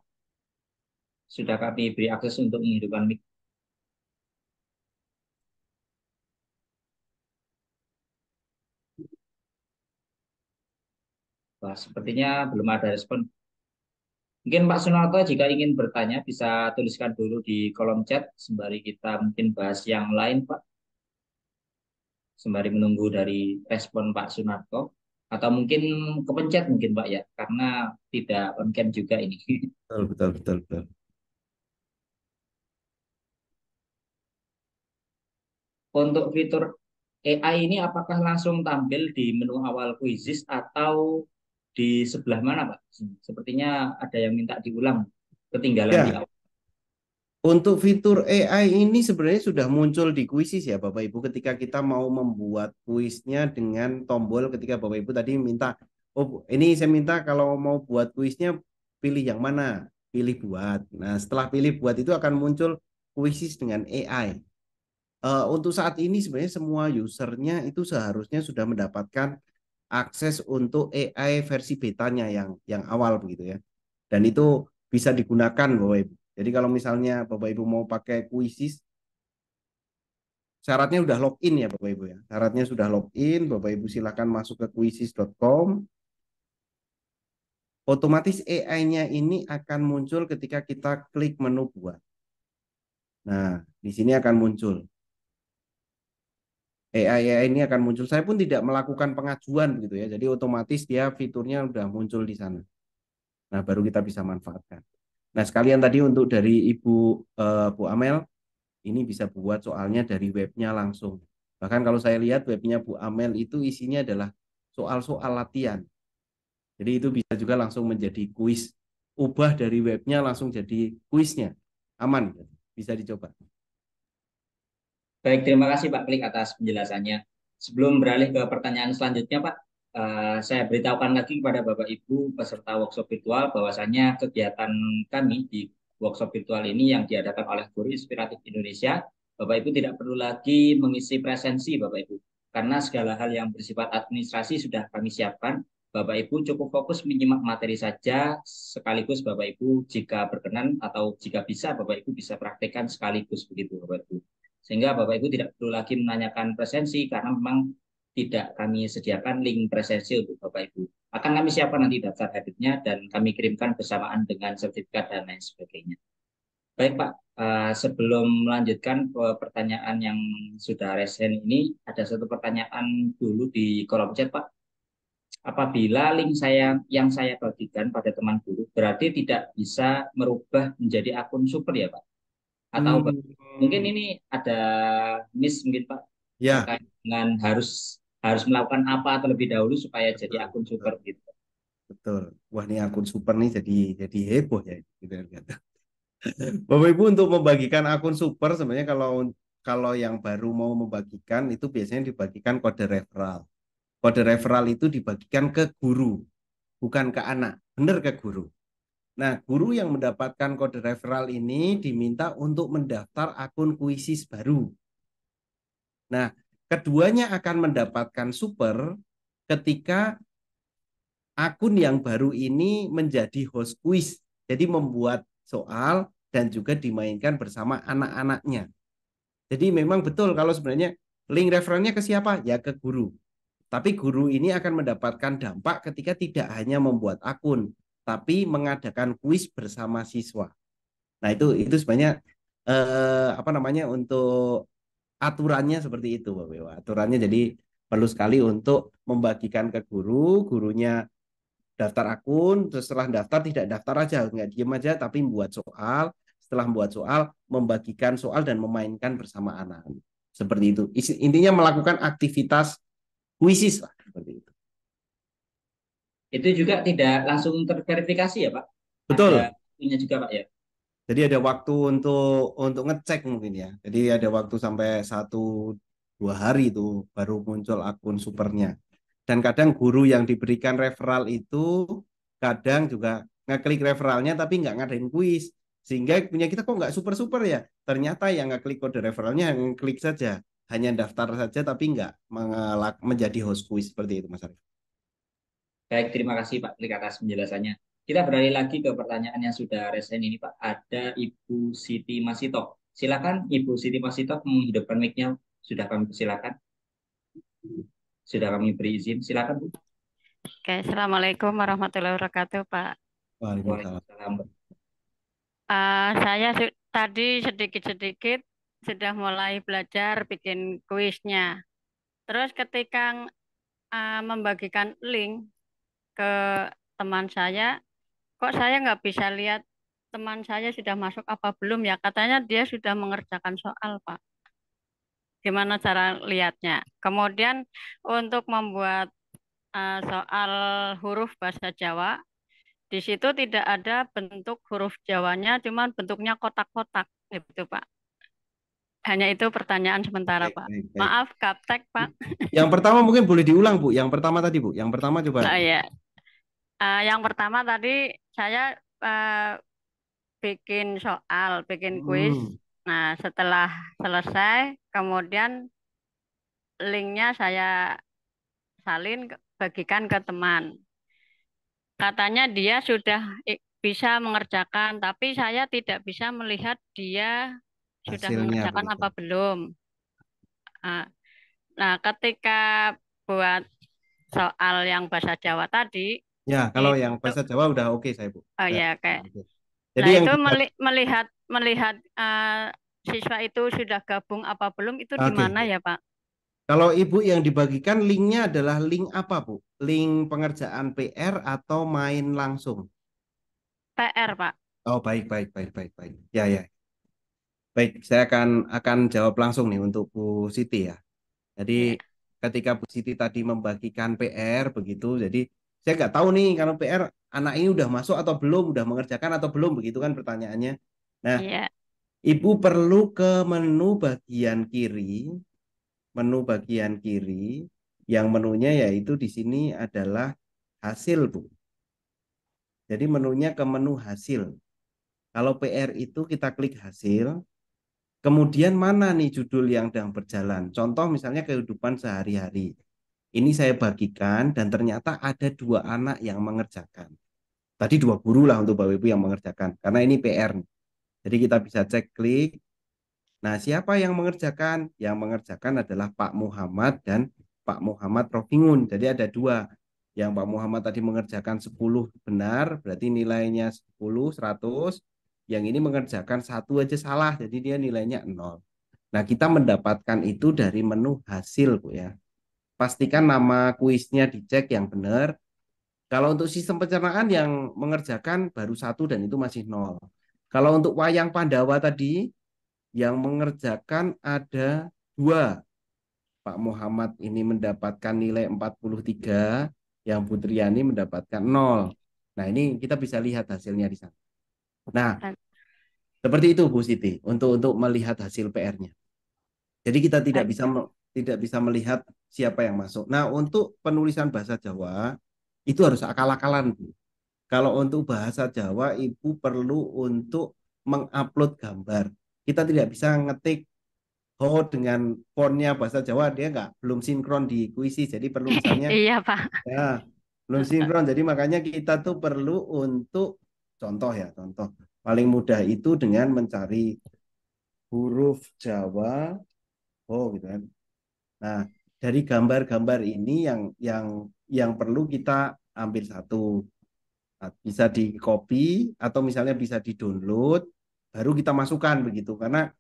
Sudah kami beri akses untuk menghidupkan mic. Wah, sepertinya belum ada respon. Mungkin Pak Sunarto jika ingin bertanya bisa tuliskan dulu di kolom chat sembari kita mungkin bahas yang lain Pak. Sembari menunggu dari respon Pak Sunarto. Atau mungkin kepencet mungkin Pak ya, karena tidak on cam juga ini. Betul, betul, betul, betul. Untuk fitur AI ini apakah langsung tampil di menu awal Quizzes atau di sebelah mana Pak? Sepertinya ada yang minta diulang, ketinggalan di Ya, awal. untuk fitur AI ini sebenarnya sudah muncul di kuisis ya Bapak Ibu ketika kita mau membuat kuisnya dengan tombol ketika Bapak Ibu tadi minta, oh ini saya minta kalau mau buat kuisnya pilih yang mana? Pilih buat. Nah setelah pilih buat itu akan muncul kuisis dengan AI. Untuk saat ini sebenarnya semua usernya itu seharusnya sudah mendapatkan akses untuk AI versi betanya yang awal begitu ya. Dan itu bisa digunakan Bapak Ibu. Jadi kalau misalnya Bapak Ibu mau pakai Quizzes, syaratnya sudah login ya Bapak Ibu ya. Syaratnya sudah login, Bapak Ibu silakan masuk ke quizzes.com. Otomatis AI-nya ini akan muncul ketika kita klik menu buat. Nah, di sini akan muncul. AI ini akan muncul. Saya pun tidak melakukan pengajuan gitu ya. Jadi otomatis dia fiturnya udah muncul di sana. Nah, baru kita bisa manfaatkan. Nah, sekalian tadi untuk dari Bu Amel, ini bisa buat soalnya dari webnya langsung. Bahkan kalau saya lihat webnya Bu Amel itu isinya adalah soal-soal latihan. Jadi itu bisa juga langsung menjadi kuis. Ubah dari webnya langsung jadi kuisnya. Aman, bisa dicoba. Baik, terima kasih Pak Klik atas penjelasannya. Sebelum beralih ke pertanyaan selanjutnya, Pak, saya beritahukan lagi kepada Bapak Ibu peserta workshop virtual bahwasanya kegiatan kami di workshop virtual ini yang diadakan oleh Guru Inspiratif Indonesia, Bapak Ibu tidak perlu lagi mengisi presensi, Bapak Ibu, karena segala hal yang bersifat administrasi sudah kami siapkan. Bapak Ibu cukup fokus menyimak materi saja, sekaligus Bapak Ibu jika berkenan atau jika bisa Bapak Ibu bisa praktekkan sekaligus begitu Bapak Ibu. Sehingga Bapak Ibu tidak perlu lagi menanyakan presensi karena memang tidak kami sediakan link presensi untuk Bapak Ibu. Akan kami siapkan nanti daftar hadirnya dan kami kirimkan bersamaan dengan sertifikat dan lain sebagainya. Baik Pak, sebelum melanjutkan ke pertanyaan yang sudah resen ini, ada satu pertanyaan dulu di kolom chat Pak. Apabila link yang saya bagikan pada teman guru berarti tidak bisa merubah menjadi akun super ya Pak? Atau mungkin ini ada miss mungkin Pak Ya, terkait dengan harus harus melakukan apa terlebih dahulu supaya jadi betul, akun betul, super gitu. betul. Wah, ini akun super nih jadi heboh ya. Gitu, gitu. Bapak Ibu untuk membagikan akun super sebenarnya kalau kalau yang baru mau membagikan itu biasanya dibagikan kode referral. Kode referral itu dibagikan ke guru, bukan ke anak, benar ke guru. Nah, guru yang mendapatkan kode referral ini diminta untuk mendaftar akun kuisis baru. Nah, keduanya akan mendapatkan super ketika akun yang baru ini menjadi host kuis. Jadi membuat soal dan juga dimainkan bersama anak-anaknya. Jadi memang betul kalau sebenarnya link referennya ke siapa? Ya ke guru. Tapi guru ini akan mendapatkan dampak ketika tidak hanya membuat akun, tapi mengadakan kuis bersama siswa. Nah, itu sebenarnya apa namanya untuk aturannya seperti itu, Bapak Ibu. Aturannya jadi perlu sekali untuk membagikan ke guru, gurunya daftar akun, terus setelah daftar tidak daftar aja, nggak diem aja, tapi membuat soal, setelah membuat soal, membagikan soal dan memainkan bersama anak. Seperti itu. Intinya melakukan aktivitas kuisis lah, seperti itu. Itu juga tidak langsung terverifikasi ya Pak? Ada Betul. ininya juga Pak ya? Jadi ada waktu untuk ngecek mungkin ya. Jadi ada waktu sampai 1-2 hari itu baru muncul akun supernya. Dan kadang guru yang diberikan referral itu kadang juga ngeklik referralnya tapi nggak ngadain kuis. Sehingga punya kita kok nggak super-super ya. Ternyata yang ngeklik kode referralnya yang klik saja. Hanya daftar saja tapi nggak menjadi host kuis seperti itu Mas Arief. Baik, terima kasih Pak Klik atas penjelasannya. Kita beralih lagi ke pertanyaan yang sudah resen ini Pak. Ada Ibu Siti Masito. Silakan Ibu Siti Masito menghidupkan mic-nya. Sudah kami persilakan. Sudah kami beri izin. Silakan Bu. Oke, Assalamualaikum warahmatullahi wabarakatuh, Pak. Waalaikumsalam. Waalaikumsalam. Saya tadi sedikit-sedikit sudah mulai belajar bikin kuisnya. Terus ketika membagikan link ke teman saya, kok saya nggak bisa lihat teman saya sudah masuk apa belum ya? Katanya dia sudah mengerjakan soal, Pak. Gimana cara lihatnya? Kemudian untuk membuat soal huruf bahasa Jawa, di situ tidak ada bentuk huruf Jawanya, cuman bentuknya kotak-kotak gitu, Pak. Hanya itu pertanyaan sementara, Baik, Pak. baik, baik. Maaf, gaptek, Pak. Yang pertama mungkin boleh diulang Bu. Yang pertama tadi Bu. Yang pertama coba. Oh iya. Yang pertama tadi saya bikin soal, bikin kuis. Hmm. Nah, setelah selesai, kemudian linknya saya salin bagikan ke teman. Katanya dia sudah bisa mengerjakan, tapi saya tidak bisa melihat dia sudah Hasilnya mengerjakan begitu. apa belum. Nah, ketika buat soal yang bahasa Jawa tadi, Ya, kalau yang itu, bahasa Jawa udah oke saya, Bu. oh Udah. ya kayak, Oke. Jadi nah yang itu dibuat, melihat siswa itu sudah gabung apa belum itu di oke. mana ya Pak? Kalau Ibu yang dibagikan linknya adalah link apa, Bu? Link pengerjaan PR atau main langsung? PR Pak. Oh, baik, baik, baik, baik, baik. Ya, ya. Baik, saya akan jawab langsung nih untuk Bu Siti ya. Jadi Ya, ketika Bu Siti tadi membagikan PR begitu, jadi saya nggak tahu nih kalau PR anak ini udah masuk atau belum, udah mengerjakan atau belum, begitu kan pertanyaannya. Nah, iya, Ibu perlu ke menu bagian kiri, yang menunya yaitu di sini adalah hasil, Bu. Jadi menunya ke menu hasil. Kalau PR itu kita klik hasil, kemudian mana nih judul yang sedang berjalan? Contoh misalnya kehidupan sehari-hari. Ini saya bagikan dan ternyata ada 2 anak yang mengerjakan. Tadi 2 guru lah untuk Bapak Ibu yang mengerjakan. Karena ini PR. Jadi kita bisa cek klik. Nah, siapa yang mengerjakan? Yang mengerjakan adalah Pak Muhammad dan Pak Muhammad Rofingun. Jadi ada 2. Yang Pak Muhammad tadi mengerjakan 10 benar, berarti nilainya 10, 100. Yang ini mengerjakan 1 aja salah, jadi dia nilainya 0. Nah, kita mendapatkan itu dari menu hasil, Bu ya. Pastikan nama kuisnya dicek yang benar. Kalau untuk sistem pencernaan yang mengerjakan baru 1 dan itu masih 0. Kalau untuk wayang Pandawa tadi yang mengerjakan ada 2. Pak Muhammad ini mendapatkan nilai 43, yang Bu Triani mendapatkan 0. Nah, ini kita bisa lihat hasilnya di sana. Nah, seperti itu Bu Siti untuk melihat hasil PR-nya. Jadi kita baik. tidak bisa melihat siapa yang masuk. Nah, untuk penulisan bahasa Jawa itu harus akal-akalan, Bu. Kalau untuk bahasa Jawa, Ibu perlu untuk mengupload gambar. Kita tidak bisa ngetik dengan fontnya bahasa Jawa, dia belum sinkron di kuisi. Jadi perlu misalnya, Iya Pak. ya, belum sinkron. Jadi makanya kita tuh perlu untuk contoh. Paling mudah itu dengan mencari huruf Jawa, gitu kan. Nah, dari gambar-gambar ini yang perlu kita ambil satu. Bisa di copy atau misalnya bisa di download, baru kita masukkan begitu. Karena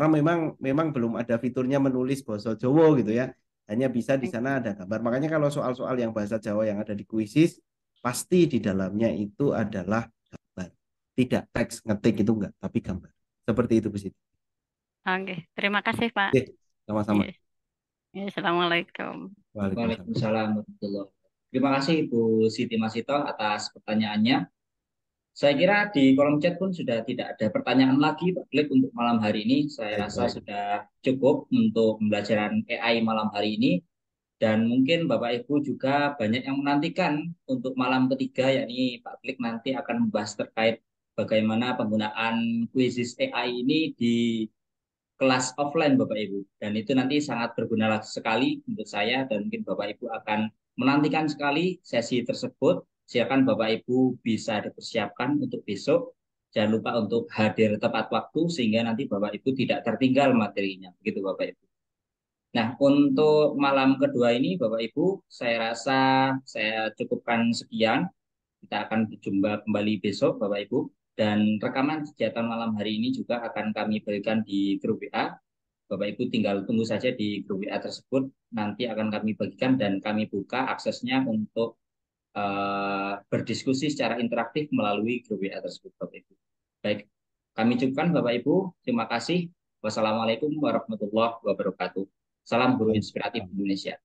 memang belum ada fiturnya menulis bahasa Jawa gitu ya. Hanya bisa di sana ada gambar. Makanya kalau soal-soal yang bahasa Jawa yang ada di kuisis, pasti di dalamnya itu adalah gambar. Tidak teks ngetik itu enggak, tapi gambar. Seperti itu Bu Siti. Oke, terima kasih Pak. Oke, sama-sama. Iya. Iya, Assalamualaikum. Waalaikumsalam. Waalaikumsalam warahmatullahi wabarakatuh. Terima kasih Bu Siti Masito atas pertanyaannya. Saya kira di kolom chat pun sudah tidak ada pertanyaan lagi Pak Klik untuk malam hari ini. Saya Baik, rasa baik. sudah cukup untuk pembelajaran AI malam hari ini. Dan mungkin Bapak Ibu juga banyak yang menantikan untuk malam ketiga, yakni Pak Klik nanti akan membahas terkait bagaimana penggunaan quizzes AI ini di kelas offline Bapak Ibu. Dan itu nanti sangat berguna sekali untuk saya dan mungkin Bapak Ibu akan menantikan sekali sesi tersebut. Silakan Bapak Ibu bisa dipersiapkan untuk besok. Jangan lupa untuk hadir tepat waktu sehingga nanti Bapak Ibu tidak tertinggal materinya. Begitu Bapak Ibu. Nah, untuk malam kedua ini Bapak Ibu, saya rasa saya cukupkan sekian. Kita akan berjumpa kembali besok Bapak Ibu. Dan rekaman kegiatan malam hari ini juga akan kami berikan di grup WA. Bapak Ibu tinggal tunggu saja di grup WA tersebut. Nanti akan kami bagikan dan kami buka aksesnya untuk berdiskusi secara interaktif melalui grup WA tersebut Bapak Ibu. Baik, kami cukupkan Bapak Ibu. Terima kasih. Wassalamualaikum warahmatullahi wabarakatuh. Salam guru inspiratif Indonesia.